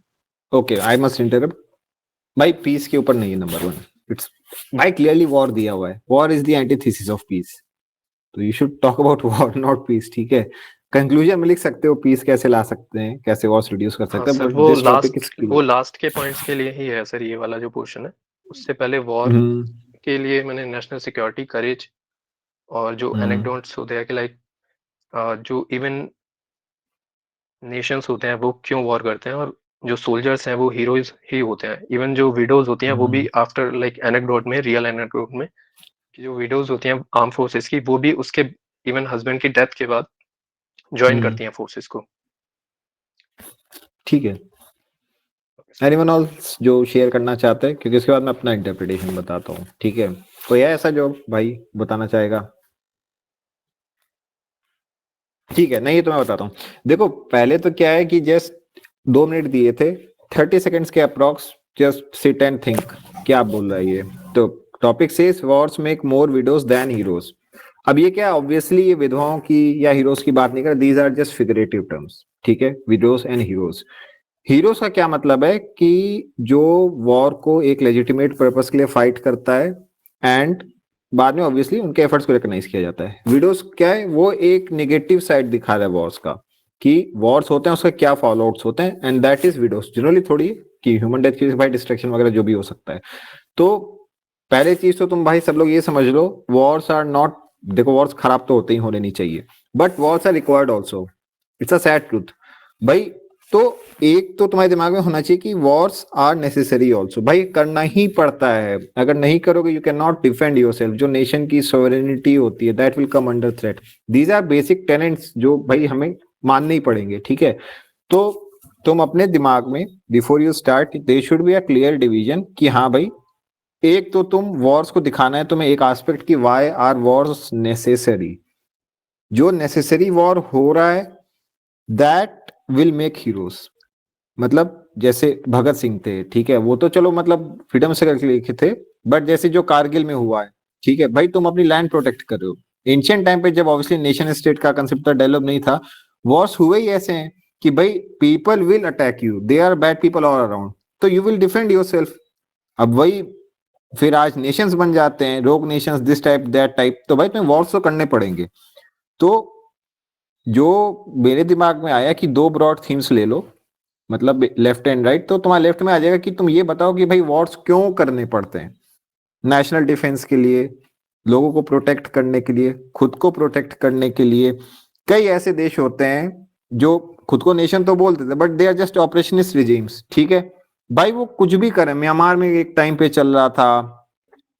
ओके आई मस्ट इंटरप्ट भाई, पीस के ऊपर नहीं है नंबर 1, इट्स भाई क्लियरली वॉर दिया हुआ है, war is the antithesis of peace, तो you should talk about war not peace, ठीक है। कंक्लूजन में लिख सकते हो पीस कैसे ला सकते हैं, कैसे वॉर्स रिड्यूस कर हाँ सकते हैं, सर, बट वो दिस टॉपिक इज लास्ट के पॉइंट्स के लिए ही है सर ये वाला जो पोर्शन है। उससे पहले वॉर के लिए मैंने नेशनल सिक्योरिटी, करेज और जो एनेक्डोट्स होते हैं कि लाइक जो इवन नेशंस होते हैं वो क्यों वॉर करते हैं, और जो सोल्जर्स हैं वो हीरोज ही होते हैं। इवन जो विडोज होती हैं वो भी आफ्टर लाइक एनेक्डोट में, रियल एनेक्डोट में, कि जो विडोज होती हैं आर्म फोर्सेस की, वो भी उसके इवन हस्बैंड की डेथ के बाद ज्वाइन करती हैं फोर्सेस को। ठीक है, एनीवन एल्स जो शेयर करना चाहते हैं, क्योंकि इसके बाद मैं अपना इंटरप्रिटेशन बताता हूँ, ठीक है। कोई है ऐसा जो भाई बताना चाहेगा? ठीक है, नहीं तो मैं बताता हूँ। देखो पहले तो क्या है कि जस्ट 2 मिनट दिए थे, 30 सेकंड्स के approx, just sit and think क्या बोल रहा है ये। तो topic says wars make more widows than heroes. अब ये क्या, ऑब्वियसली ये विधवाओं की या हीरोज की बात नहीं कर, these are just figurative terms, ठीक है, विडोज एंड हीरोज। हीरोज का क्या मतलब है कि जो वॉर को एक लेजिटिमेट पर्पस के लिए फाइट करता है एंड बाद में ऑब्वियसली उनके एफर्ट्स को रिकॉग्नाइज किया जाता है। विडोज क्या है, वो एक नेगेटिव साइड दिखा रहा है वॉर्स का, कि वॉर्स होते हैं उसका क्या फॉलोआउट्स होते हैं, and that is widows. Generally थोड़ी कि ह्यूमन डेथ की भाई डिस्ट्रक्शन वगैरह जो भी हो सकता है। तो पहले चीज तो तुम भाई सब लोग ये समझ लो, वॉर्स आर नॉट, देखो वॉर्स खराब तो होते ही होने नहीं चाहिए, but wars are required also, it's a sad truth भाई। तो एक तो तुम्हारे दिमाग में होना चाहिए कि वॉर्स आर नेसेसरी ऑल्सो, भाई करना ही पड़ता है, अगर नहीं करोगे you can not defend yourself, जो नेशन की सोवरेनिटी होती है that will come under threat. These are basic tenets जो भाई हमें मानने ही पड़ेंगे, ठीक है। तो तुम अपने दिमाग में before you start they should be a clear division कि हाँ भाई, एक तो तुम वॉर्स को दिखाना है तुम्हें एक एस्पेक्ट की वाई आर वॉर्स नेसेसरी, जो नेसेसरी वॉर हो रहा है दैट विल मेक हीरोज। मतलब जैसे भगत सिंह थे, ठीक है, वो तो चलो मतलब फ्रीडम से लिखे थे, बट जैसे जो कारगिल में हुआ है, ठीक है भाई, तुम अपनी लैंड प्रोटेक्ट कर रहे हो। एंशिएंट टाइम पे जब ऑब्वियसली नेशन स्टेट का कंसेप्ट डेवलप नहीं था, वॉर्स हुए ही ऐसे हैं कि भाई people will attack you, they are bad people all around, तो यू विल डिफेंड योरसेल्फ। अब वही फिर आज नेशंस बन जाते हैं, rogue nations, this type that type, तो भाई तुम्हें वॉर्स तो करने पड़ेंगे। तो जो मेरे दिमाग में आया कि 2 ब्रॉड थीम्स ले लो, मतलब लेफ्ट एंड राइट, तो तुम्हारे लेफ्ट में आ जाएगा कि तुम ये बताओ कि भाई वॉर्स क्यों करने पड़ते हैं। नेशनल डिफेंस के लिए, लोगों को प्रोटेक्ट करने के लिए, खुद को प्रोटेक्ट करने के लिए। कई ऐसे देश होते हैं जो खुद को नेशन तो बोलते थे but they are just oppressionist regimes, ठीक है भाई, वो कुछ भी करें। म्यांमार में एक टाइम पे चल रहा था,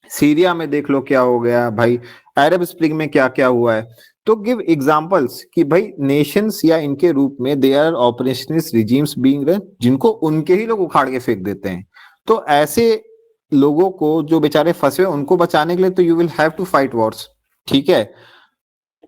सीरिया में देख लो क्या हो गया भाई, अरब स्प्रिंग में क्या क्या हुआ है। तो गिव एग्जांपल्स कि भाई नेशंस या इनके रूप में they are oppressionist regimes being run, जिनको उनके ही लोग उखाड़ के फेंक देते हैं। तो ऐसे लोगों को जो बेचारे फंसे हुए उनको बचाने के लिए तो you will have to fight wars, ठीक है।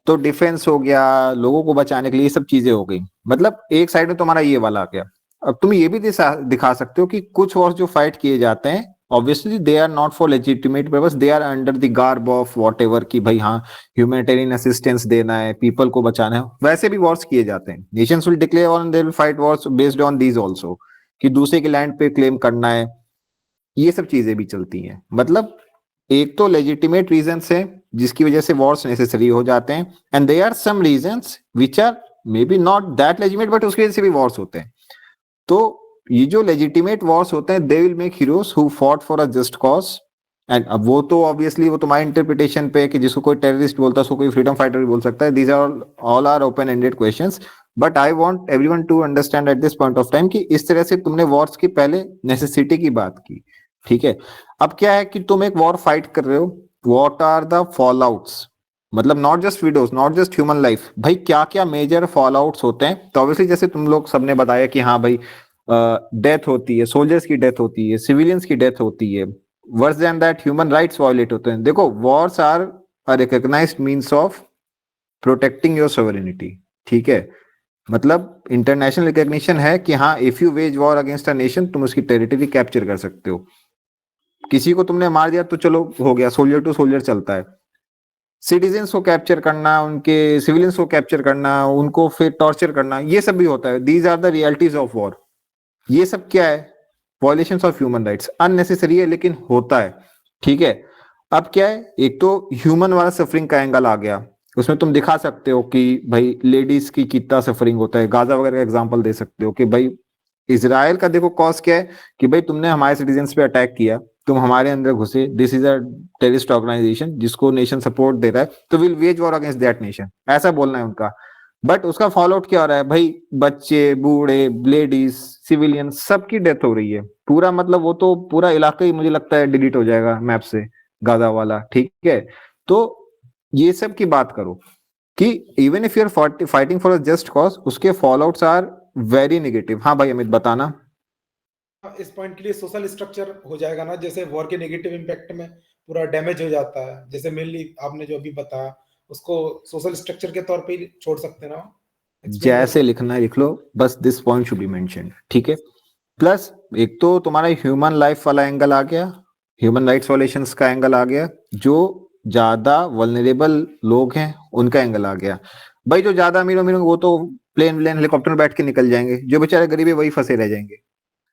तो डिफेंस हो गया, लोगों को बचाने के लिए, ये सब चीजें हो गई। मतलब एक साइड में तुम्हारा ये वाला आ गया। अब तुम ये भी दिखा सकते हो कि कुछ वॉर्स जो फाइट किए जाते हैं obviously they are not for legitimate purpose, they are under the garb of whatever कि भाई हाँ ह्यूमैनिटेरियन असिस्टेंस देना है, पीपल को बचाना है, वैसे भी वॉर्स किए जाते हैं। Nations will declare on, they will fight Wars based on these also, कि दूसरे के लैंड पे क्लेम करना है, ये सब चीजें भी चलती हैं। मतलब एक तो लेजिटिमेट रीजंस है जिसकी वजह से वॉर्स नेसेसरी हो जाते हैं, and there are some reasons which are maybe not that legitimate but उसकी वजह से भी वॉर्स होते हैं। तो ये जो लेजिटिमेट वॉर्स होते हैं they will make heroes who fought for a just cause. And अब वो तो ऑब्वियसली वो तुम्हारी इंटरप्रिटेशन पे कि जिसको कोई टेररिस्ट बोलता है उसको कोई फ्रीडम फाइटर भी बोल सकता है, these are all are open ended questions, but I want everyone to understand at this point of time कि इस तरह से तुमने वॉर्स की पहले नेसेसिटी की बात की, ठीक है। अब क्या है कि तुम एक वॉर फाइट कर रहे हो, व्हाट आर द फॉलआउट्स, मतलब not just widows, not just human life, भाई क्या क्या मेजर फॉलआउट्स होते हैं। तो ऑब्वियसली जैसे तुम लोग सबने बताया कि हाँ भाई डेथ होती है, सोल्जर्स की डेथ होती है, सिविलियंस की डेथ होती है, worse than that human rights violate होते हैं। देखो wars are a recognized means of protecting your sovereignty, ठीक है। मतलब इंटरनेशनल रिकॉग्निशन है कि हाँ if you wage war against a nation तुम उसकी टेरिटरी कैप्चर कर सकते हो। किसी को तुमने मार दिया तो चलो हो गया, सोल्जर टू सोल्जर चलता है, सिटीजन्स को कैप्चर करना, उनके सिविलियंस को कैप्चर करना, उनको फिर टॉर्चर करना, ये सब भी होता है। These are the realities of war. ये सब क्या है? Violations of human rights. Unnecessary है लेकिन होता है, ठीक है। अब क्या है, एक तो ह्यूमन वाला सफरिंग का एंगल आ गया, उसमें तुम दिखा सकते हो कि भाई लेडीज की कितना सफरिंग होता है। गाजा वगैरह का एग्जांपल दे सकते हो कि भाई इजराइल का देखो कॉज क्या है कि भाई तुमने हमारे सिटीजन्स पे अटैक किया, तुम हमारे अंदर घुसे, this is a terrorist organization जिसको नेशन सपोर्ट दे रहा है, तो will wage war against that nation, ऐसा बोलना है उनका। बट उसका फॉलो आउट क्या हो रहा है भाई? बच्चे, बूढ़े, लेडीज, सिविलियन, सबकी डेथ हो रही है। पूरा मतलब वो तो पूरा इलाका ही मुझे लगता है डिलीट हो जाएगा मैप से, गाजा वाला, ठीक है। तो ये सब की बात करो कि even if you are fighting for a just cause, उसके फॉलोआउट्स आर वेरी नेगेटिव। हाँ भाई अमित बताना। इस पॉइंट के लिए सोशल स्ट्रक्चर हो जाएगा ना, जैसे वॉर के नेगेटिव इम्पैक्ट में पूरा डैमेज हो जाता है, जैसे मेनली आपने जो अभी बताया उसको सोशल स्ट्रक्चर के तौर पे ही छोड़ सकते हैं ना। जैसे लिखना है लिख लो, बस this point should be mentioned, ठीक है। प्लस एक तो तुम्हारा ह्यूमन लाइफ वाला एंगल आ गया, ह्यूमन राइट्स वायलेशंस का एंगल आ गया, जो ज्यादा वल्नरेबल लोग हैं उनका एंगल आ गया। भाई जो ज्यादा अमीर अमीर वो तो प्लेन हेलीकॉप्टर में बैठ के निकल जाएंगे, जो बेचारे गरीब है वही फंसे रह जाएंगे।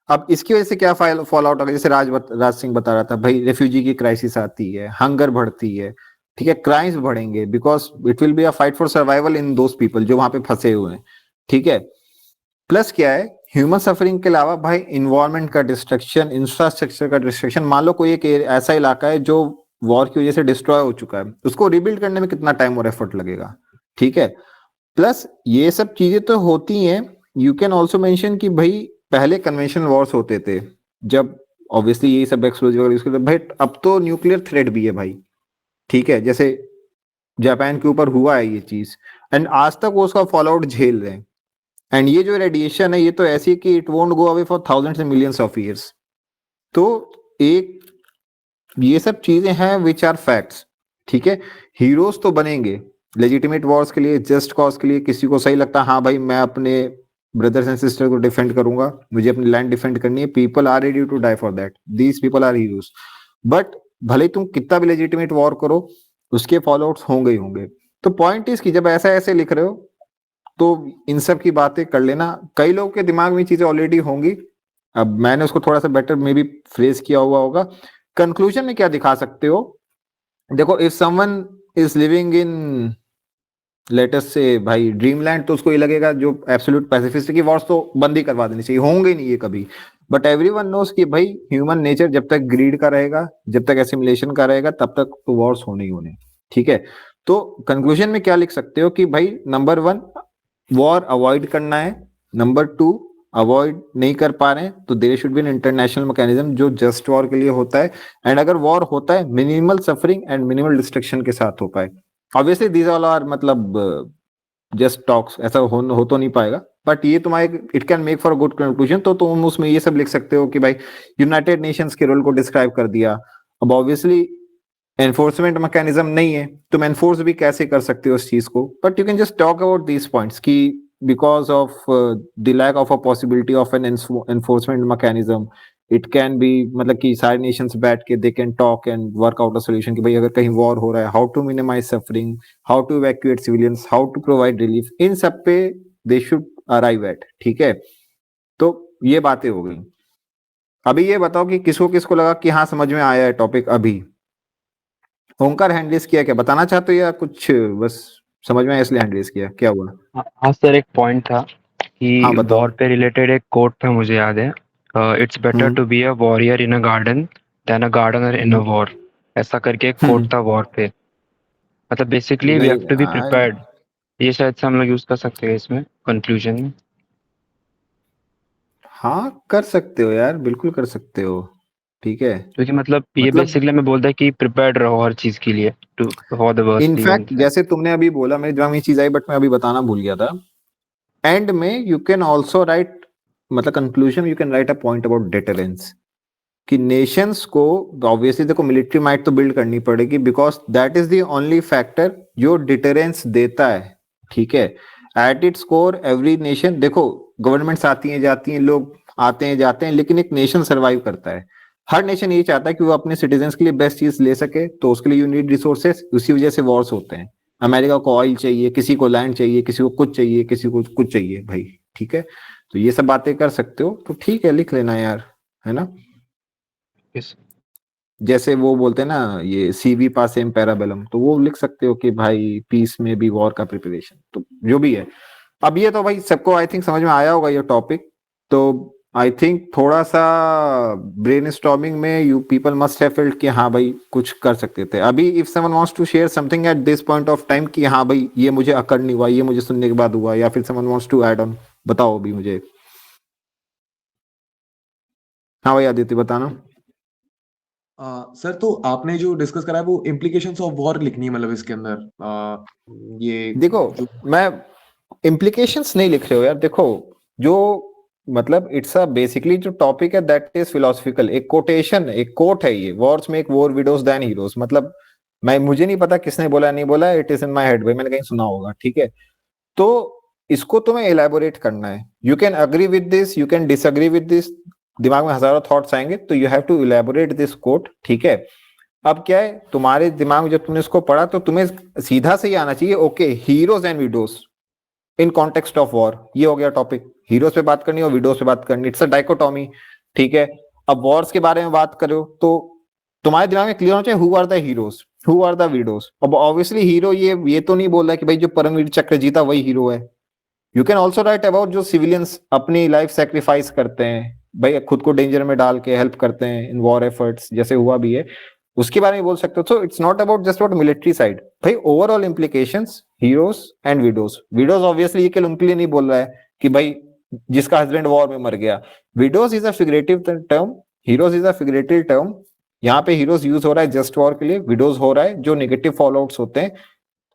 अब इसकी वजह से क्या फॉल आउट होगा? जैसे राज सिंह बता रहा था भाई, रेफ्यूजी की क्राइसिस आती है, हंगर बढ़ती है, ठीक है, क्राइम्स बढ़ेंगे, because it will be a fight for survival in those people जो वहां पे फंसे हुए हैं, ठीक है। प्लस क्या है, ह्यूमन सफरिंग के अलावा भाई इन्वायरमेंट का डिस्ट्रक्शन, इंफ्रास्ट्रक्चर का डिस्ट्रक्शन। मान लो कोई एक ऐसा इलाका है जो वॉर की वजह से डिस्ट्रॉय हो चुका है, उसको रिबिल्ड करने में कितना टाइम और एफर्ट लगेगा, ठीक है। प्लस ये सब चीजें तो होती हैं। यू कैन ऑल्सो मेंशन कि भाई पहले कन्वेंशनल वॉर्स होते थे, जब ऑब्वियसली ये सब एक्सप्लोजिव यूज करते भाई, अब तो न्यूक्लियर थ्रेट भी है भाई, ठीक है। जैसे जापान के ऊपर हुआ है ये चीज, एंड आज तक वो उसका फॉल आउट झेल रहे हैं। एंड ये जो रेडिएशन है ये तो ऐसी है कि it won't go away for thousands and millions of years. तो एक ये सब चीजें हैं विच आर फैक्ट्स, ठीक है। हीरोज तो बनेंगे लेजिटिमेट वॉर्स के लिए, जस्ट कॉज के लिए। किसी को सही लगता है हाँ भाई मैं अपने ब्रदर्स एंड सिस्टर को डिफेंड करूंगा, मुझे अपनी लैंड डिफेंड करनी है, people are ready to die for that, these people are heroes. But भले तुम कितना भी लेजिटिमेट वॉर करो, उसके फॉलोआउट्स होंगे ही होंगे। तो पॉइंट इज कि जब ऐसा ऐसे लिख रहे हो तो इन सब की बातें कर लेना। कई लोगों के दिमाग में चीजें ऑलरेडी होंगी, अब मैंने उसको थोड़ा सा बेटर मे बी फ्रेज किया हुआ होगा। कंक्लूजन में क्या दिखा सकते हो? देखो, if someone is living in latest से भाई ड्रीमलैंड, तो उसको ये लगेगा जो एब्सोल्यूट पैसिफिस्ट की वॉर्स तो बंद ही करवा देनी चाहिए, होंगे ही नहीं ये कभी। बट एवरीवन नोस कि भाई ह्यूमन नेचर जब तक ग्रीड का रहेगा, जब तक एसिमिलेशन का रहेगा, तब तक तो वॉर्स होने ही होने, ठीक है। तो कंक्लूजन में क्या लिख सकते हो कि भाई नंबर 1 वॉर अवॉइड करना है, नंबर 2 अवॉइड नहीं कर पा रहे हैं तो there should be an international mechanism जो जस्ट वॉर के लिए होता है, एंड अगर वॉर होता है minimal suffering and minimal destruction के साथ हो पाए। ऑब्वियसली दीज ऑल आर मतलब जस्ट टॉक्स, ऐसा हो तो नहीं पाएगा, बट ये तुम्हारे it can make for a good conclusion. तो तुम उसमें ये सब लिख सकते हो कि भाई यूनाइटेड नेशंस के रोल को डिस्क्राइब कर दिया। अब ऑब्वियसली एनफोर्समेंट मैकेनिज्म नहीं है, तुम एनफोर्स भी कैसे कर सकते हो उस चीज को, but you can just talk about these points कि because of the lack of a possibility of an enforcement mechanism, it can be मतलब कि सारे नेशंस बैठ के they can talk and work out a solution कि भाई अगर कहीं वॉर हो रहा है, how to minimise suffering, how to evacuate civilians, how to provide relief, इन सब पे दे शुड अराइव एट, ठीक है। तो ये बातें हो गई। अभी ये बताओ कि किसको लगा कि हाँ समझ में आया है टॉपिक? अभी ओंकार हैंड रेज किया, क्या बताना चाहते हो या कुछ बस समझ में आया इसलिए हैंड रेज किया, क्या हुआ? हाँ सर, एक पॉइंट था कि हाँ बताओ। वॉर पे रिलेटेड एक कोट था, मुझे याद है, it's better to be a warrior in a garden than a gardener in a war, ऐसा करके एक कोट था वॉर पे। मतलब basically we have to be prepared. ये शायद से हम लोग यूज कर सकते हैं इसमें कंक्लूजन में। हाँ कर सकते हो यार, बिल्कुल कर सकते हो, ठीक है। क्योंकि मतलब ये बेसिकली हमें बोलता है कि प्रिपेयर्ड रहो हर चीज के लिए, to for the worst in fact जैसे तुमने अभी बोला, मेरे दिमाग में ये चीज आई बट मैं अभी बताना भूल गया था। एंड में यू कैन ऑल्सो राइट, मतलब conclusion you can right a point about deterrence, कि नेशंस को ऑब्वियसली देखो मिलिट्री माइट तो बिल्ड करनी पड़ेगी, because that is the only factor जो डिटरेंस देता है, ठीक है। At its core every nation, देखो गवर्नमेंट्स आती हैं जाती हैं, लोग आते हैं जाते हैं, लेकिन एक नेशन सर्वाइव करता है। हर नेशन ये चाहता है कि वो अपने सिटीजन्स के लिए बेस्ट चीज ले सके, तो उसके लिए यू नीड रिसोर्सेस, उसी वजह से वॉर्स होते हैं। अमेरिका को ऑयल चाहिए, किसी को लैंड चाहिए, किसी को कुछ चाहिए, किसी को कुछ चाहिए भाई, ठीक है। तो ये सब बातें कर सकते हो, तो ठीक है लिख लेना यार, है ना। यस जैसे वो बोलते हैं ना ये सीवी पासेम पैराबेलम, तो वो लिख सकते हो कि भाई पीस में भी वॉर का प्रिपरेशन, तो जो भी है। अब ये तो भाई सबको आई थिंक समझ में आया होगा ये टॉपिक, तो आई थिंक थोड़ा सा ब्रेनस्टॉर्मिंग में you people must have felt कि हाँ भाई कुछ कर सकते थे। अभी if someone wants to share something at this point of time कि हाँ भाई ये मुझे अकड़ नहीं हुआ, ये मुझे सुनने के बाद हुआ, या फिर someone wants to add on, बताओ अभी मुझे। हाँ भाई आदित्य बताना। सर तो आपने जो डिस्कस करा है वो इम्प्लीकेशंस ऑफ वॉर लिखनी है, मतलब इसके अंदर ये देखो जो मैं इम्प्लीकेशंस नहीं लिख रहे हो यार, देखो जो मतलब इट्स अ बेसिकली जो टॉपिक है दैट इज फिलोसफिकल, एक कोटेशन, एक कोट है ये, wars make war widows than heroes, मतलब मैं मुझे नहीं पता किसने बोला नहीं बोला, it is in my head भाई, मैंने कहीं सुना होगा, ठीक है। तो इसको तुम्हें एलैबोरेट करना है, you can agree with this, you can disagree with this, दिमाग में हजारों थॉट्स आएंगे, तो you have to elaborate this quote, ठीक है। अब क्या है तुम्हारे दिमाग में जब तुमने इसको पढ़ा तो तुम्हें सीधा से ही आना चाहिए, okay heroes and widows in context of war, ये हो गया टॉपिक, हीरोज पे बात करनी और विडोज पे बात करनी, इट्स अ डाइकोटॉमी, ठीक है। अब वॉर्स के बारे में बात करो तो तुम्हारे दिमाग में क्लियर होना चाहिए who are the heroes, who are the widows. अब ऑब्वियसली हीरो ये तो नहीं बोल रहा कि भाई जो परमवीर चक्र जीता वही हीरो है, you can also right about जो सिविलियंस अपनी लाइफ सेक्रीफाइस करते हैं भाई, खुद को डेंजर में डाल के हेल्प करते हैं इन वॉर एफर्ट्स, जैसे हुआ भी है, उसके बारे में बोल सकते हो। So it's not about just about military side भाई, overall implications heroes and widows. Widows obviously ये केवल उनके लिए नहीं बोल रहा है कि भाई जिसका हस्बैंड वॉर में मर गया, widows is a figurative term, heroes is a figurative term. यहाँ पे हीरोज यूज हो रहा है जस्ट वॉर के लिए, विडोज हो रहा है जो नेगेटिव फॉलोआउट्स होते हैं,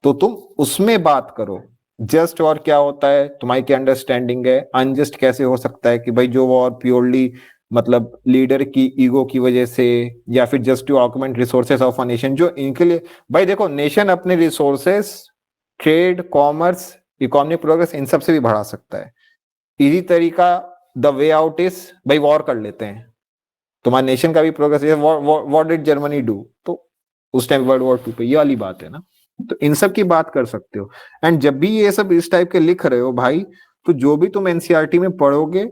तो तुम उसमें बात करो। जस्ट वॉर क्या होता है, तुम्हारी क्या अंडरस्टैंडिंग है, अनजस्ट कैसे हो सकता है कि भाई जो वॉर प्योरली मतलब लीडर की ईगो की वजह से, या फिर just to augment resources of a nation, जो इनके लिए भाई देखो नेशन अपने resources, trade, commerce, economic progress इन सब से भी बढ़ा सकता है। इजी तरीका द वे आउट इज भाई वॉर कर लेते हैं, तुम्हारे नेशन का भी progress, what did Germany do, तो उस टाइम वर्ल्ड वॉर 2 पे ये वाली बात है ना, तो इन सब की बात कर सकते हो। एंड जब भी ये सब इस टाइप के लिख रहे हो भाई, तो जो भी तुम एनसीईआरटी में पढ़ोगे,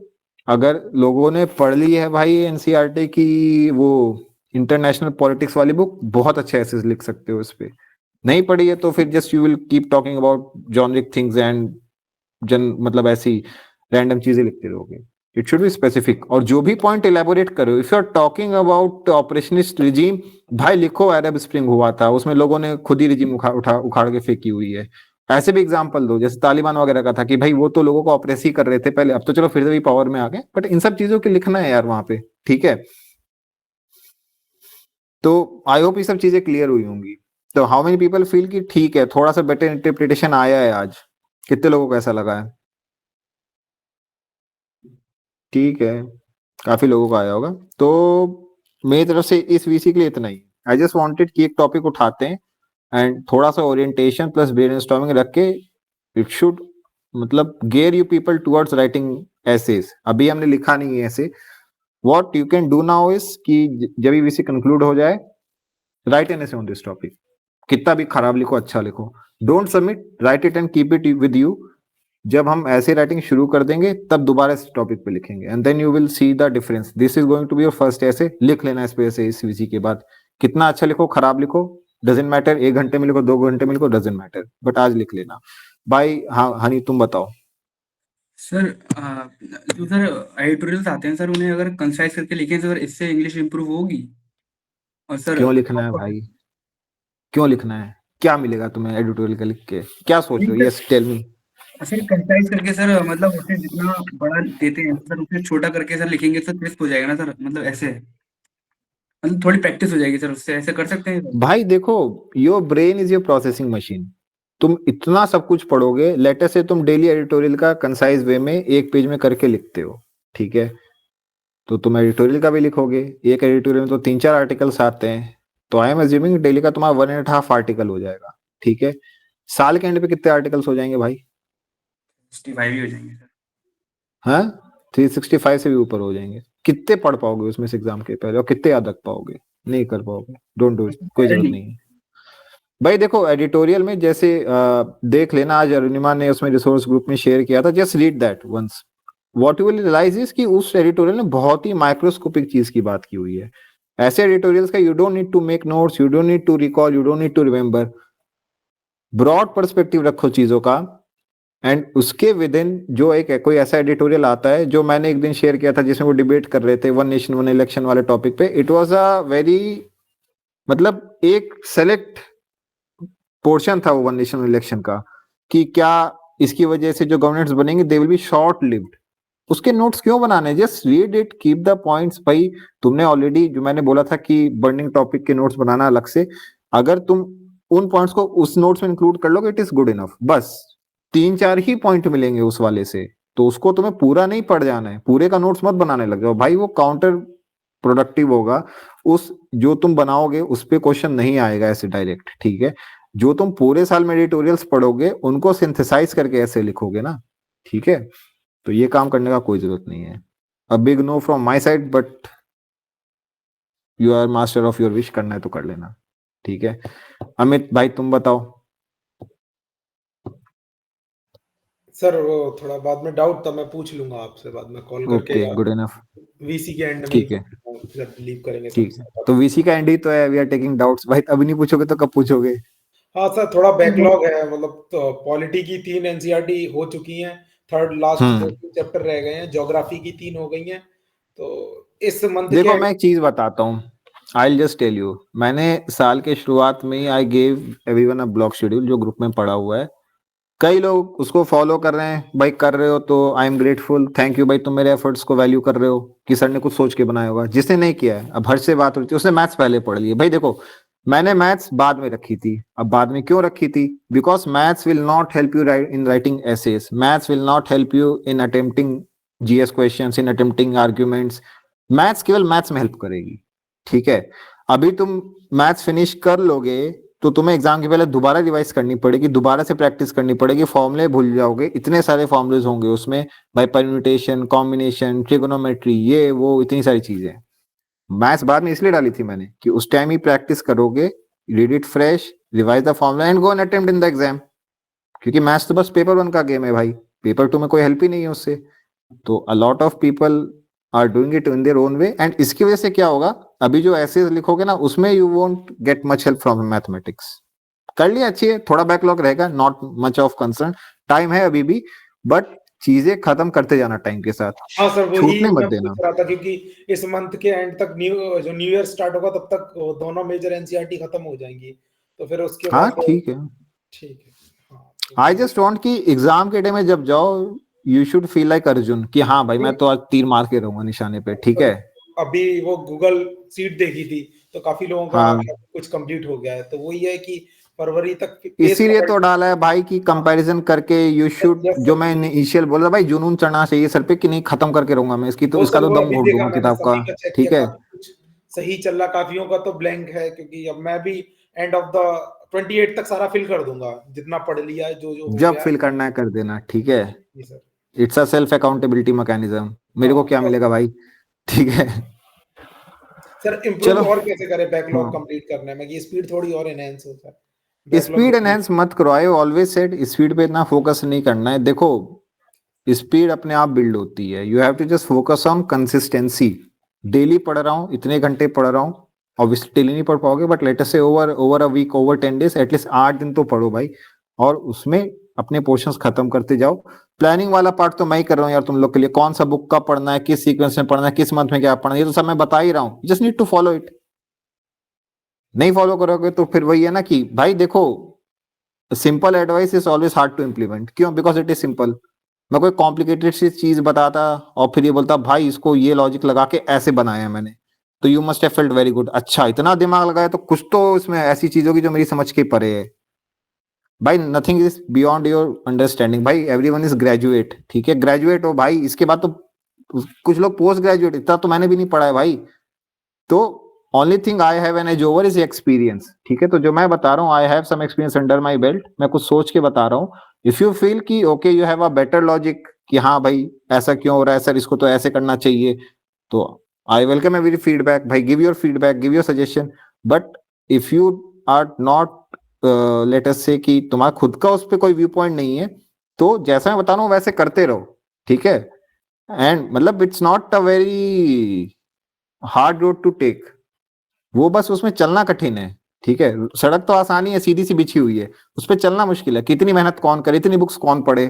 अगर लोगों ने पढ़ ली है भाई एनसीईआरटी की वो इंटरनेशनल पॉलिटिक्स वाली बुक, बहुत अच्छे ऐसे लिख सकते हो इस पे। नहीं पढ़ी है तो फिर just you will keep talking about generic things and मतलब ऐसी रैंडम चीजें लिखते रहोगे। इट शुड बी स्पेसिफिक, और जो भी पॉइंट इलेबोरेट करो, if you are talking about oppressionist regime, भाई लिखो अरब स्प्रिंग हुआ था, उसमें लोगों ने खुद ही रिजीम उखाड़ के फेंकी हुई है। ऐसे भी एग्जाम्पल दो, जैसे तालिबान वगैरह का था कि भाई वो तो लोगों को ऑपरेस ही कर रहे थे पहले, अब तो चलो फिर से भी पावर में आ गए, बट इन सब चीजों के लिखना है यार वहां पे, ठीक है। तो आई होप ये सब चीजें क्लियर हुई होंगी। तो हाउ मेनी पीपल फील कि ठीक है थोड़ा सा बेटर इंटरप्रिटेशन आया है आज, कितने लोगों को ऐसा लगा है? ठीक है, काफी लोगों का आया होगा। तो मेरी तरफ से इस वीसी के लिए इतना ही। आई जस्ट वांटेड कि एक टॉपिक उठाते हैं एंड थोड़ा सा ओरिएंटेशन प्लस ब्रेनस्टॉर्मिंग रख के, इट शुड मतलब gear you people towards writing essays. अभी हमने लिखा नहीं है ऐसे, what you can do now is कि जब ये वीसी कंक्लूड हो जाए, write an essay on this topic, कितना भी खराब लिखो अच्छा लिखो, don't submit, write it and keep it with you. जब हम ऐसे राइटिंग शुरू कर देंगे तब दोबारा इस टॉपिक पे लिखेंगे, and then you will see the difference. This is going to be your first essay, लिख लेना इस पे ऐसे इस वीसी के बाद, कितना अच्छा लिखो खराब लिखो डजेंट मैटर, 1 घंटे में लिखो 2 घंटे में लिखो डजेंट मैटर, बट आज लिख लेना भाई। हाँ हनी तुम बताओ। सर जो सर एडिटोरियल्स आते हैं सर, उन्हें अगर कंसाइज करके लिखें सर, इससे इंग्लिश इंप्रूव होगी। और सर क्यों लिखना है भाई, क्यों लिखना है, क्या मिलेगा तुम्हें एडिटोरियल का लिख के, क्या सोच रहे हो, yes tell me. Sir concise करके सर, मतलब उसे जितना बड़ा देते हैं सर, उसे छोटा करके सर लिखेंगे तो क्रिस्प हो जाएगा ना सर, मतलब ऐसे मतलब थोड़ी प्रैक्टिस हो जाएगी सर उससे, ऐसे कर सकते हैं सर? भाई देखो your brain is your processing machine, तुम इतना सब कुछ पढ़ोगे, लेटर से तुम डेली एडिटोरियल का कंसाइज वे में 1 पेज में करके लिखते हो, ठीक है, तो तुम एडिटोरियल का भी लिखोगे, एक एडिटोरियल में तो 3-4 आर्टिकल्स आते हैं, तो आई एम अज्यूमिंग डेली का तुम्हारा 1.5 आर्टिकल हो जाएगा, ठीक है। साल के एंड पे कितने आर्टिकल्स हो जाएंगे भाई? 65 ही हो जाएंगे सर। हाँ 365 से भी ऊपर हो जाएंगे, कितने पढ़ पाओगे उसमें से एग्जाम के पहले और कितने याद रख पाओगे? नहीं कर पाओगे। डोंट डू इट, कोई जरूरत नहीं है भाई। देखो एडिटोरियल में जैसे देख लेना, आज अरुणिमा ने उसमें रिसोर्स ग्रुप में शेयर किया था, just read that once, what you will realize is कि उस एडिटोरियल में बहुत ही माइक्रोस्कोपिक चीज की बात की हुई है। ऐसे एडिटोरियल्स का you don't need to make notes, you don't need to recall, you don't need to remember, broad perspective रखो चीजों का, एंड उसके विद इन जो एक कोई ऐसा एडिटोरियल आता है जो मैंने एक दिन शेयर किया था जिसमें वो डिबेट कर रहे थे वन नेशन वन इलेक्शन वाले टॉपिक पे, इट वाज अ वेरी, मतलब एक सेलेक्ट पोर्शन था वो वन नेशन वन इलेक्शन का, कि क्या इसकी वजह से जो गवर्नमेंट्स बनेंगे they will be short lived. उसके नोट्स क्यों बनाने, just read it, keep the points. भाई तुमने ऑलरेडी, जो मैंने बोला था कि बर्निंग टॉपिक के नोट्स बनाना अलग से, अगर तुम उन पॉइंट्स को उस नोट्स में इंक्लूड कर लोगे इट इज गुड इनफ। बस 3-4 ही पॉइंट मिलेंगे उस वाले से, तो उसको तुम्हें पूरा नहीं पढ़ जाना है, पूरे का नोट्स मत बनाने लग जाओ भाई, वो काउंटर प्रोडक्टिव होगा। उस जो तुम बनाओगे उस पे क्वेश्चन नहीं आएगा ऐसे डायरेक्ट, ठीक है। जो तुम पूरे साल में एडिटोरियल्स पढ़ोगे उनको सिंथेसाइज करके ऐसे लिखोगे ना, ठीक है। तो ये काम करने का कोई जरूरत नहीं है। A big no from my side, but you are master of your wish, करना है तो कर लेना, ठीक है। अमित भाई तुम बताओ। सर वो थोड़ा बाद में डाउट था, मैं पूछ लूंगा आपसे बाद में कॉल करके। ओके, गुड इनफ, वीसी के एंड में ठीक है, जब लीव करेंगे ठीक है। तो वीसी का एंड ही तो है, वी आर टेकिंग डाउट्स। भाई अभी नहीं पूछोगे तो कब पूछोगे? हाँ सर, थोड़ा बैकलॉग है, मतलब तो पॉलिटी की 3 एनसीईआरटी हो चुकी हैं, थर्ड लास्ट 2 चैप्टर रह गए हैं, ज्योग्राफी की 3 हो गई हैं। तो इस मंथ देखो मैं एक चीज बताता हूँ, I will just tell you, मैंने साल के शुरुआत में ही I gave everyone a block schedule जो ग्रुप में पड़ा हुआ है। कई लोग उसको फॉलो कर रहे हैं, भाई कर रहे हो तो I am grateful, thank you भाई, तुम मेरे एफर्ट्स को वैल्यू कर रहे हो कि सर ने कुछ सोच के बनाया होगा। जिसने नहीं किया है, अब हर से बात होती है, उसने मैथ्स पहले पढ़ लिए। भाई देखो मैंने मैथ्स बाद में रखी थी। अब बाद में क्यों रखी थी? Because maths will not help you in writing essays, maths will not help you in attempting GS questions, in attempting arguments. Maths केवल मैथ्स में हेल्प करेगी, ठीक है। अभी तुम मैथ्स फिनिश कर लोगे तो तुम्हें एग्जाम के पहले दोबारा रिवाइज करनी पड़ेगी, दोबारा से प्रैक्टिस करनी पड़ेगी, फॉर्मूले भूल जाओगे, इतने सारे फॉर्मूलेज होंगे उसमें, बाय परम्यूटेशन, कॉम्बिनेशन, ट्रिगोनोमेट्री, ये वो इतनी सारी चीजें। मैथ्स बाद में इसलिए डाली थी मैंने कि उस टाइम ही प्रैक्टिस करोगे, read it fresh, revise the formula and go and attempt in the exam. क्योंकि मैथ्स तो बस पेपर 1 का गेम है भाई, पेपर 2 में कोई हेल्प ही नहीं है उससे। तो a lot of people are doing it in their own way, and इसकी वजह से क्या होगा, अभी जो एसेज लिखोगे ना उसमें you won't get much help from mathematics. कर लिया अच्छी है, थोड़ा बैकलॉग रहेगा, not much of concern, time है अभी भी, बट चीजें खत्म करते जाना टाइम के साथ। हाँ सर, वही छूटने मत मैं देना। पूछ रहा था, क्योंकि इस मंथ के एंड तक न्यू ईयर स्टार्ट होगा, तब तक वो दोनों मेजर एनसीईआरटी खत्म हो जाएंगी, तो फिर उसके हाँ बाद ठीक है, ठीक है। आई जस्ट वांट कि एग्जाम के टाइम में जब जाओ you should feel like Arjun कि हाँ भाई मैं तो आज तीर मार के रहूंगा निशाने पे, ठीक है। अभी वो गूगल सीट देखी थी तो काफी लोगों का हाँ। कुछ कंप्लीट हो गया है, तो वही है कि फरवरी तक इसीलिए तो डाला है भाई कि कंपैरिजन करके यू शुड, जो मैं इनिशियल बोल रहा भाई, जुनून चढ़ना चाहिए सर पे कि नहीं खत्म करके रहूंगा मैं इसकी, तो इसका तो दम घोट दूंगा किताब का, ठीक है। कुछ सही चल रहा, काफियों का तो ब्लैंक है, क्योंकि अब मैं भी एंड ऑफ द 28 तक सारा फिल कर दूंगा, जितना पढ़ लिया है, जो जो हो जब गया फिल करना है कर देना, ठीक है। जी sir. It's a self accountability mechanism, मेरे को क्या मिलेगा भाई, ठीक है। सर इम्प्रूव और कैसे करें बैकलॉग कंप्लीट करने में, कि स्पीड थोड़ी और एनहांस हो सर। स्पीड एनहांस मत करो, आई ऑलवेज सेड स्पीड पे इतना फोकस नहीं करना है। देखो स्पीड अपने आप बिल्ड होती है, you have to just focus on consistency. Daily पढ़ रहा हूँ, इतने घंटे पढ़ रहा हूँ, ऑब्वियसली डेली नहीं पढ़ पाओगे, but let us say over a week, over 10 days, at least 8 दिन तो पढ़ो भाई, और उसमें अपने पोर्शंस खत्म करते जाओ। प्लानिंग वाला पार्ट तो मैं ही कर रहा हूँ यार तुम लोग के लिए, कौन सा बुक कब पढ़ना है, किस सीक्वेंस में पढ़ना है, किस मंथ में क्या पढ़ना है, ये तो सब मैं बता ही रहा हूँ, just need to follow it. नहीं फॉलो करोगे तो फिर वही है ना कि भाई देखो, simple advice is always hard to implement. क्यों? Because it is simple. मैं कोई कॉम्प्लिकेटेड सी चीज बताता और फिर ये बोलता भाई इसको ये लॉजिक लगा के ऐसे बनाया है मैंने, तो you must have felt very good, अच्छा इतना दिमाग लगाया तो कुछ तो इसमें ऐसी चीज होगी जो मेरी समझ के परे है। भाई nothing is beyond your understanding, भाई एवरीवन इज ग्रेजुएट, ठीक है, ग्रेजुएट हो भाई, इसके बाद तो कुछ लोग पोस्ट ग्रेजुएट, इतना तो मैंने भी नहीं पढ़ा है भाई। तो only thing I have an edge over is experience, ठीक है। तो जो मैं बता रहा हूँ, I have some experience under my belt, मैं कुछ सोच के बता रहा हूँ। इफ यू फील कि okay you have a better logic कि हाँ भाई ऐसा क्यों हो रहा है सर, इसको तो ऐसे करना चाहिए, तो आई वेलकम एवरी फीडबैक भाई, give your feedback, give your suggestion, but if you are not let us say कि तुम्हारा खुद का उस पर कोई व्यू पॉइंट नहीं है, तो जैसा मैं बता रहा हूँ वैसे करते रहो, ठीक है। एंड मतलब it's not a very hard road to take, वो बस उसमें चलना कठिन है, ठीक है। सड़क तो आसानी है, सीधी सी बिछी हुई है, उस पर चलना मुश्किल है। कितनी मेहनत कौन करे, इतनी बुक्स कौन पढ़े।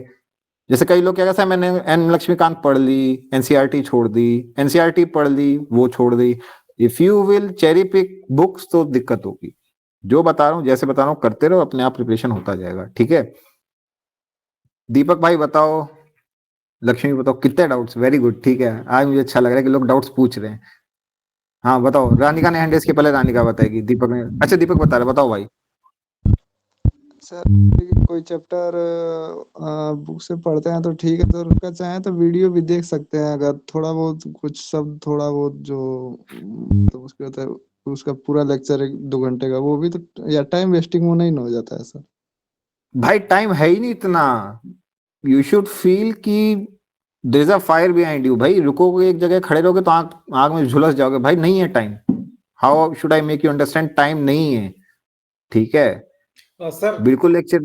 जैसे कई लोग क्या कहते हैं, मैंने एन लक्ष्मीकांत पढ़ ली, एनसीईआरटी छोड़ दी, एनसीईआरटी पढ़ ली, वो छोड़ दी। If you will cherry pick books तो दिक्कत होगी। जो बता रहा हूँ, जैसे बता रहा हूँ करते रहो, अपने आप प्रिपरेशन होता जाएगा, ठीक है। दीपक भाई बताओ, लक्ष्मी बताओ, कितने डाउट्स? वेरी गुड, ठीक है। आज मुझे अच्छा लग रहा है कि लोग डाउट्स पूछ रहे हैं। हाँ बताओ, रानिका ने हैंड रेस के पहले रानिका बताएगी, दीपक ने, अच्छा दीपक बता रहे, बताओ भाई। सर कोई चैप्टर बुक से पढ़ते हैं तो ठीक है, तो उसका चाहे तो वीडियो भी देख सकते हैं, अगर थोड़ा बहुत कुछ सब थोड़ा बहुत जो तो उसके होता है, उसका पूरा लेक्चर 1-2 घंटे का, वो भी तो या टाइम वेस्टिंग वो नहीं ना हो जाता है सर? भाई टाइम है ही नहीं इतना। यू शुड फील कि there is a fire behind you. भाई रुकोगे एक जगह खड़े रहोगे तो आग आग में झुलस जाओगे। भाई नहीं है time. How should I make you understand, time नहीं है, ठीक है। सर बिल्कुल लेक्चर,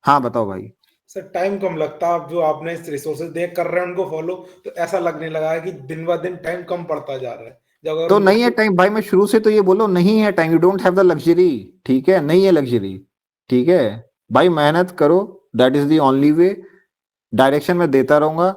हाँ बताओ भाई। सर टाइम कम लगता, आप जो आपने रिसोर्सेज देख कर रहे हैं उनको फॉलो, तो ऐसा लगने लगा है कि दिन ब दिन टाइम कम पड़ता जा रहा है। जब अगर तो उनको नहीं है टाइम भाई, मैं शुरू से तो ये बोलो नहीं है time, you don't have the luxury, ठीक है, नहीं है लग्जरी, ठीक है। भाई मेहनत करो, that is the only way. Direction में देता रहूंगा,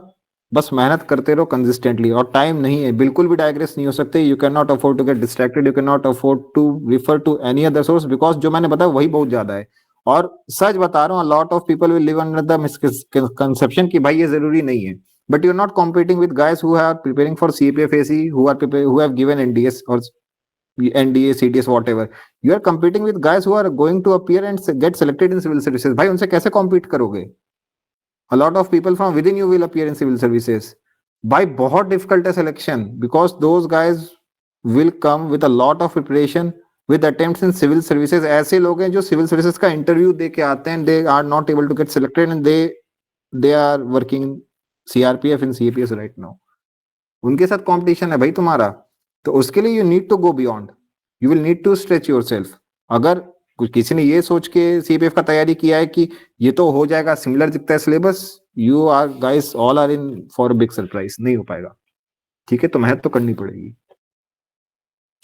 बस मेहनत करते रहो कंसिस्टेंटली। और टाइम नहीं है, बिल्कुल भी डायग्रेस नहीं हो सकते। You can not afford to get distracted, you can not afford to refer to any other source, because जो मैंने बताया वही बहुत ज्यादा है। और सच बता रहा हूँ, lot of people will live under the misconception कि भाई ये जरूरी नहीं है। But you're not competing with guys who are preparing for CPFAC, who have given NDS or NDA, CDS, whatever. You are competing with guys who are going to appear and get selected in civil services. भाई उनसे कैसे compete करोगे? A lot of people from within you will appear in civil services. भाई बहुत difficult है selection, because those guys will come with a lot of preparation with attempts in civil services. ऐसे लोग हैं जो civil services का interview दे के आते हैं, they are not able to get selected and they are working CRPF and CAPS right now. उनके साथ कंपटीशन है भाई तुम्हारा, तो उसके लिए you need to go beyond, you will need to stretch yourself. अगर किसी ने ये सोच के CPF का तैयारी किया है कि ये तो हो जाएगा, सिमिलर दिखता है syllabus, you are guys all are in for big surprise, नहीं हो पाएगा, ठीक है। तो मेहनत तो करनी पड़ेगी,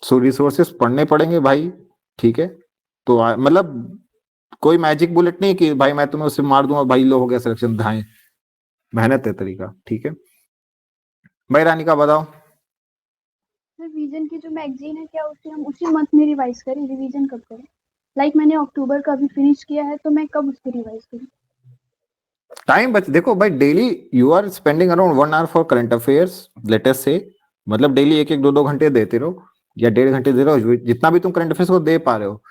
सो रिसोर्सेस पढ़ने पड़ेंगे भाई, ठीक है। तो मतलब कोई मैजिक बुलेट नहीं कि भाई मैं तुम्हें उससे मार दूंगा भाई लो हो गया सिलेक्शन, धाए, मेहनत है तरीका, ठीक है भाई। रानी का बताओ। सर विजन की जो मैगजीन है, क्या उसे हम उसी मंथ में रिवाइज करें? रिवीजन कब करें? लाइक मैंने अक्टूबर का अभी फिनिश किया है, तो मैं कब उसको रिवाइज करूं? टाइम बच, देखो भाई daily you are spending around 1 hour for current affairs, let us से, मतलब डेली 1-2 घंटे देते रहो या 1.5 घंटे दे रहो, जितना भी तुम करंट अफेयर्स को दे पा रहे हो।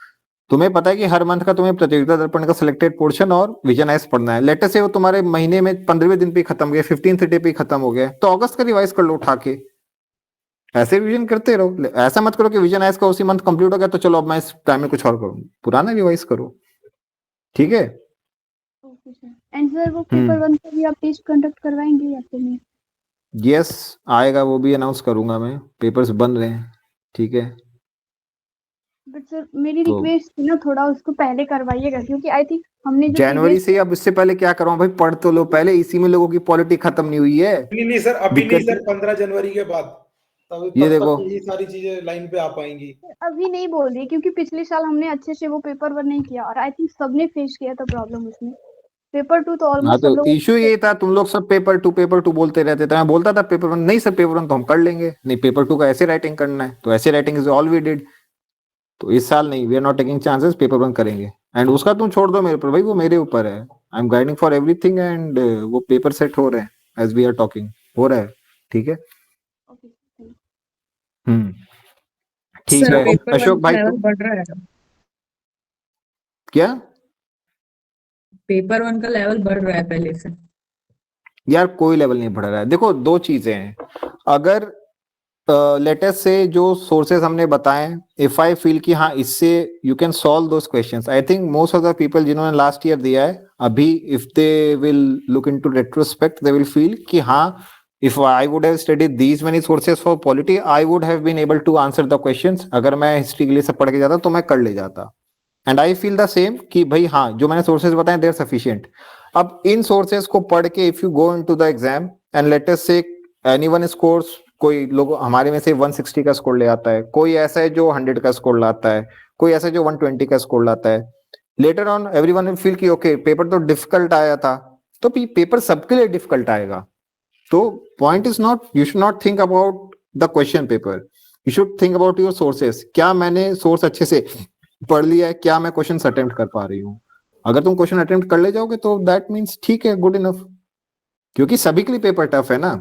तुम्हें पता है कि हर मंथ का तुम्हें प्रतियोगिता दर्पण का सिलेक्टेड पोर्शन और विजन आइस पढ़ना है। लेट अस से वो तुम्हारे महीने में 15वें दिन पे खत्म हो गया, 15th डे पे खत्म हो गया, तो अगस्त का रिवाइज कर लो उठा के। ऐसे रिवीजन करते रहो, ऐसा मत करो कि विजन आइस का उसी मंथ कंप्लीट हो गया तो चलो अब मैं इस टाइम में कुछ और करूँ, पुराना रिवाइज करो, ठीक है। Okay sir. एंड सर वो पेपर 1 का भी आप टेस्ट कंडक्ट करवाएंगे या फिर नहीं? यस आएगा, वो भी अनाउंस करूंगा मैं, पेपर्स बन रहे हैं, ठीक है। बट सर मेरी तो रिक्वेस्ट थी ना, थोड़ा उसको पहले करवाइएगा, क्योंकि आई थिंक हमने जो जनवरी से, अब इससे पहले क्या करूँ भाई, पढ़ तो लो पहले, इसी में लोगों की पॉलिटिक्स खत्म नहीं हुई है। नहीं सर, अभी नहीं सर, 15 जनवरी के बाद, ये तब देखो तक ये सारी चीजें लाइन पे आ पाएंगी। अभी नहीं बोल रही, क्योंकि पिछले साल हमने अच्छे से वो पेपर 1 नहीं किया और आई थिंक सबने फेस किया था प्रॉब्लम उसमें। पेपर 2 तो हाँ, ऑलमोस्ट सब तो लोग इशू ये था, तुम लोग सब पेपर 2 बोलते रहते थे, मैं बोलता था पेपर 1 नहीं सर, पेपर 1 तो हम कर लेंगे, नहीं पेपर 2 का ऐसे राइटिंग करना है, तो ऐसे writing is all we did. तो इस साल नहीं, we are not taking chances, paper 1 करेंगे। एंड उसका तुम छोड़ दो मेरे ऊपर भाई, वो मेरे ऊपर है, I am guiding for everything, and वो पेपर सेट हो रहे हैं एज वी आर टॉकिंग, हो रहा है, ठीक है। ठीक सर है पेपर अशोक 1 का भाई, लेवल तो बढ़ रहा है, क्या पेपर 1 का लेवल बढ़ रहा है पहले से। यार कोई लेवल नहीं बढ़ रहा है। देखो दो चीजें हैं, अगर लेटेस्ट से जो सोर्सेज हमने बताए, इफ आई फील कि हाँ इससे you can solve those questions, I think most of the people जिन्होंने लास्ट ईयर दिया है, अभी if they will look into retrospect they will feel कि हाँ If I would have studied these many sources for polity, I would have been able to answer the questions. अगर मैं history के लिए सब पढ़ के जाता तो मैं कर ले जाता. And I feel the same कि भाई हाँ जो मैंने सोर्सेज बताए देर सफिशिएंट. अब इन सोर्सेज को पढ़ के if you go into the exam and let us से एनीवन स्कोर्स, कोई लोग हमारे में से 160 का स्कोर ले आता है, कोई ऐसा है जो 100 का स्कोर लाता है, कोई ऐसा है जो 120 का स्कोर लाता है. Later on everyone will feel कि ओके पेपर तो डिफिकल्ट आया था, तो पेपर सबके लिए डिफिकल्ट आएगा. तो point is not, you should not think about the question paper, you should think about your sources. क्या मैंने सोर्स अच्छे से पढ़ लिया है, क्या मैं क्वेश्चन अटेम्प्ट कर पा रही हूँ. अगर तुम क्वेश्चन अटेम्प्ट कर ले जाओगे तो दैट मीन्स ठीक है, गुड इनफ. क्योंकि सभी के लिए पेपर टफ है ना.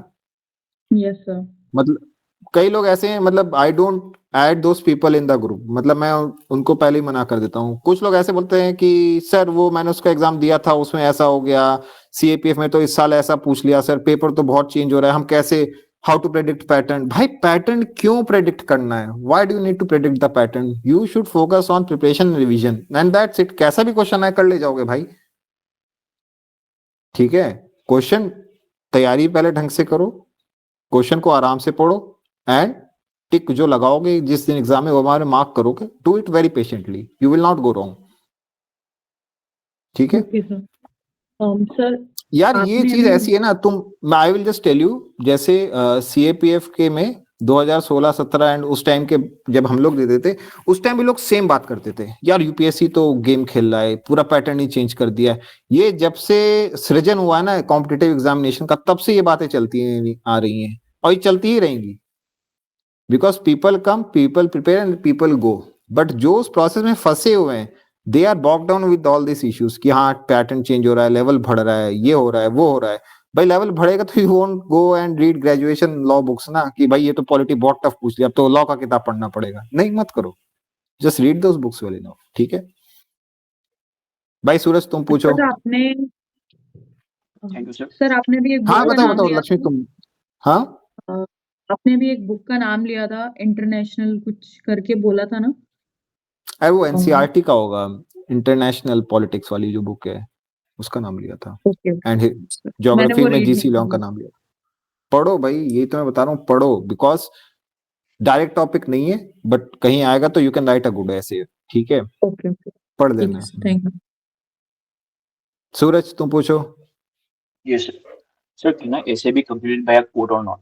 Yes sir. मतलब कई लोग ऐसे हैं, मतलब I don't add those people in the group, मतलब मैं उनको पहले ही मना कर देता हूँ. कुछ लोग ऐसे बोलते हैं कि सर वो मैंने उसका एग्जाम दिया था उसमें ऐसा हो गया, सीएपीएफ में तो इस साल ऐसा पूछ लिया सर, पेपर तो बहुत चेंज हो रहा है, हम कैसे, हाउ टू प्रेडिक्ट पैटर्न. भाई पैटर्न क्यों प्रेडिक्ट करना है? Why do you need to predict the pattern? You should focus on preparation and revision and that's it. कैसा भी क्वेश्चन आए कर ले जाओगे भाई. ठीक है, क्वेश्चन तैयारी पहले ढंग से करो, क्वेश्चन को आराम से पढ़ो एंड टिक जो लगाओगे जिस दिन एग्जाम में वो हमारे मार्क करोगे. Do it very patiently, you will not go wrong. ठीक है सर यार ये चीज ऐसी है ना, तुम I will just tell you, जैसे सीएपीएफ के में 2016-17 एंड उस टाइम के जब हम लोग देते थे, उस टाइम भी लोग सेम बात करते थे, यार यूपीएससी तो गेम खेल रहा है, पूरा पैटर्न ही चेंज कर दिया है. ये जब से सृजन हुआ है ना कॉम्पिटिटिव एग्जामिनेशन का, तब से ये बातें चलती आ रही हैं और ये चलती ही रहेंगी. Because people come, people prepare and people go. But जो उस प्रोसेस में फंसे हुए हैं, they are bogged down with all this issues कि हाँ पैटर्न चेंज हो रहा है, लेवल बढ़ रहा है, ये हो रहा है, वो हो रहा है. भाई लेवल बढ़ेगा तो you won't go and read graduation law books ना, कि भाई ये तो पॉलिटी बहुत टफ पूछ लिया, अब तो लॉ का किताब पढ़ना पड़ेगा. नहीं, मत करो, जस्ट रीड दोस बुक्स वेल इनफ. ठीक है भाई. सूरज तुम पूछो. सर आपने थैंक यू सर. सर आपने भी एक हाँ बुक का बताओ नाम बताओ लिया लक्ष्मी था. तुम. हाँ आपने भी एक बुक का नाम लिया था, इंटरनेशनल कुछ करके बोला था ना. अरे वो एनसीईआरटी का होगा, इंटरनेशनल पॉलिटिक्स वाली जो बुक है उसका नाम लिया था. ओके एंड मैंने ज्योग्राफी वो में रीड जीसी नहीं लॉन्ग का किया. नाम लिया. पढ़ो भाई, ये तो मैं बता रहा हूँ, पढ़ो. बिकॉज डायरेक्ट टॉपिक नहीं है, बट कहीं आएगा तो you can right a good ऐसे. ठीक है, ओके ओके पढ़ ठीक लेना. है सर. Thank you. सूरज तुम पूछो. Yes, sir. Sir, can I essay be completed by a quote or not?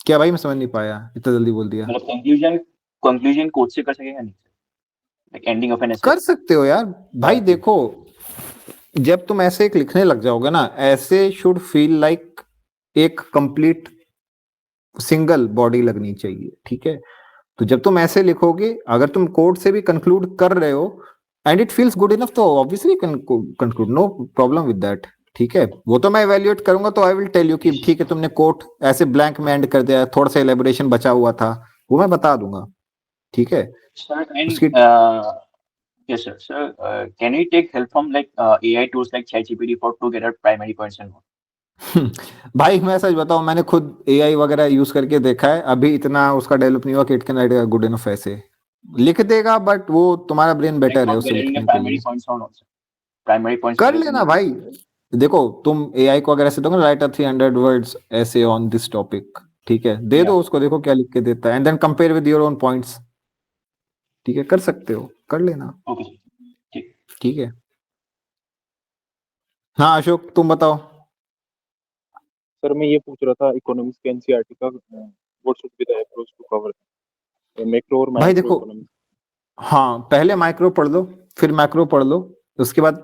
क्या भाई, मैं समझ नहीं पाया, इतना जल्दी बोल दिया. मतलब कंक्लूजन कोट से कर सकेगा नहीं? Like ending of an essay. कर सकते हो यार भाई. देखो जब तुम ऐसे एक लिखने लग जाओगे ना, ऐसे शुड फील लाइक एक कंप्लीट सिंगल बॉडी लगनी चाहिए. ठीक है, तो जब तुम ऐसे लिखोगे, अगर तुम कोड से भी कंक्लूड कर रहे हो and it feels good enough, तो obviously conclude, no problem with that. ठीक है, वो तो मैं इवैल्यूएट करूंगा तो आई विल टेल यू कि ठीक है तुमने कोट ऐसे ब्लैंक में एंड कर दिया, थोड़ा सा एलेबोरेशन बचा हुआ था, वो मैं बता दूंगा. ठीक है. Sir, and उसकी yes, sir. Sir, can we take help from like AI tools like ChatGPT for to get our primary points and all? भाई मैं सच बताऊं, मैंने खुद एआई वगैरह यूज करके देखा है, अभी इतना उसका डेवलप नहीं हुआ कि it can write good enough. ऐसे लिख देगा बट वो तुम्हारा ब्रेन Like बेटर है for उससे getting the लिखने के primary लिए. points or not, sir? Primary points कर getting लेना the- भाई. देखो तुम एआई को अगर ऐसे दोगे, राइट 300 वर्ड्स ऐसे ऑन दिस टॉपिक, ठीक है, दे दो उसको, देखो क्या लिख के देता है, and then compare with your own points. ठीक है, कर सकते हो, कर लेना. Okay, ठीक. ठीक है. हाँ अशोक तुम बताओ. सर मैं ये पूछ रहा था, इकोनॉमिक्स के एनसीईआरटी का what should be the approach to cover macro और भाई माइक्रो देखो, इकोनॉमिक्स? हाँ पहले माइक्रो पढ़ लो, फिर मैक्रो पढ़ लो, उसके बाद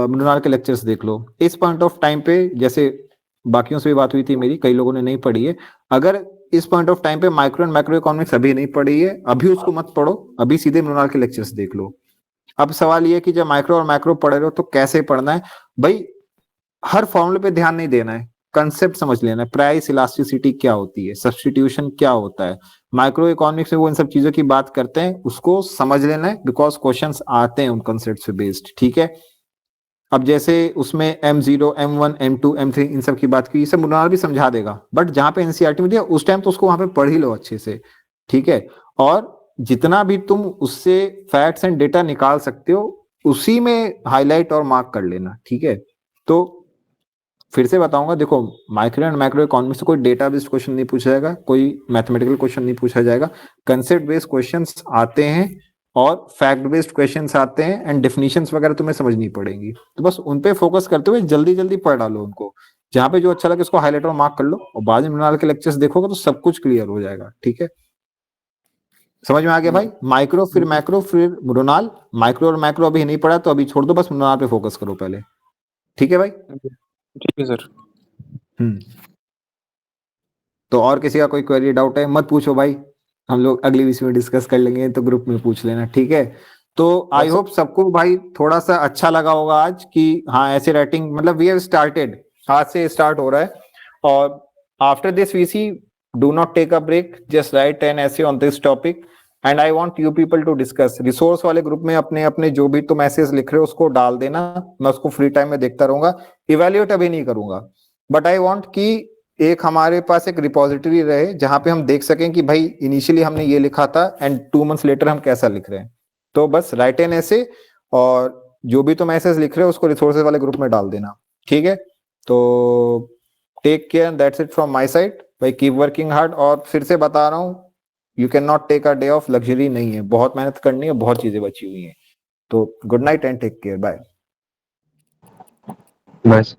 मृणाल के लेक्चर्स देख लो. इस पॉइंट ऑफ टाइम पे, जैसे बाकियों से भी बात हुई थी मेरी, कई लोगों ने नहीं पढ़ी है, अगर इस पॉइंट ऑफ टाइम पे माइक्रो एंड मैक्रो इकोनॉमिक्स अभी नहीं पढ़ी है, अभी उसको मत पढ़ो, अभी सीधे मृणाल के लेक्चर्स देख लो. अब सवाल ये कि जब माइक्रो और मैक्रो पढ़ रहे हो तो कैसे पढ़ना है. भाई हर फॉर्मूले पे ध्यान नहीं देना है, कंसेप्ट समझ लेना है. प्राइस इलास्टिसिटी क्या होती है, सब्स्टिट्यूशन क्या होता है, माइक्रो इकोनॉमिक्स में वो इन सब चीजों की बात करते हैं, उसको समझ लेना है, बिकॉज क्वेश्चंस आते हैं उन कंसेप्ट से बेस्ड. ठीक है. अब जैसे उसमें M0, M1, M2, M3 इन सब की बात की, ये सब मृणाल भी समझा देगा, बट जहां पे एनसीईआरटी में दिया उस टाइम तो उसको वहां पे पढ़ ही लो अच्छे से. ठीक है. और जितना भी तुम उससे फैक्ट्स एंड डेटा निकाल सकते हो, उसी में हाईलाइट और मार्क कर लेना. ठीक है. तो फिर से बताऊंगा, देखो माइक्रो एंड मैक्रो इकोनॉमिक्स से कोई डेटा बेस्ड क्वेश्चन नहीं पूछा जाएगा, कोई मैथमेटिकल क्वेश्चन नहीं पूछा जाएगा, कंसेप्ट बेस्ड क्वेश्चंस आते हैं और फैक्ट बेस्ड क्वेश्चंस आते हैं एंड डेफिनेशंस वगैरह तुम्हें समझनी पड़ेंगी, तो बस उन पे फोकस करते हुए जल्दी जल्दी पढ़ डालो उनको, जहां पे जो अच्छा लगे उसको हाईलाइट और मार्क कर लो, और बाद में मृणाल के लेक्चर्स देखोगे तो सब कुछ क्लियर हो जाएगा। ठीक है, समझ में आ गया भाई? माइक्रो फिर मैक्रो फिर मृणाल, माइक्रो और मैक्रो अभी नहीं पढ़ा तो अभी छोड़ दो, बस मृणाल पे फोकस करो पहले। ठीक है भाई? ठीक है सर। तो और किसी का कोई क्वेरी डाउट है मत पूछो भाई, हम लोग अगली वीक में डिस्कस कर लेंगे, तो ग्रुप में पूछ लेना। ठीक है, तो आई होप सबको भाई थोड़ा सा अच्छा लगा होगा आज कि हाँ ऐसे राइटिंग, मतलब वी हैव स्टार्टेड, आज से स्टार्ट हो रहा है, और after this VC do not take a break, just write an essay on this topic and I want you people to discuss. Resource वाले ग्रुप में अपने अपने जो भी तुम मैसेज लिख रहे हो उसको डाल देना, मैं उसको फ्री टाइम में देखता रहूंगा, इवेल्युएट अभी नहीं करूंगा, बट आई वांट कि एक हमारे पास एक रिपोजिटरी रहे जहां पे हम देख सकें कि भाई इनिशियली हमने ये लिखा था एंड 2 मंथ्स लेटर हम कैसा लिख रहे हैं। तो बस राइट एन ऐसे, और जो भी तुम मैसेज लिख रहे हो उसको रिसोर्सेज वाले ग्रुप में डाल देना। ठीक है, तो take care, that's it from my side भाई, कीप वर्किंग हार्ड, और फिर से बता रहा हूँ you can not take a day off, luxury नहीं है, बहुत मेहनत करनी है, बहुत चीजें बची हुई हैं। तो good night and take care, bye. बस।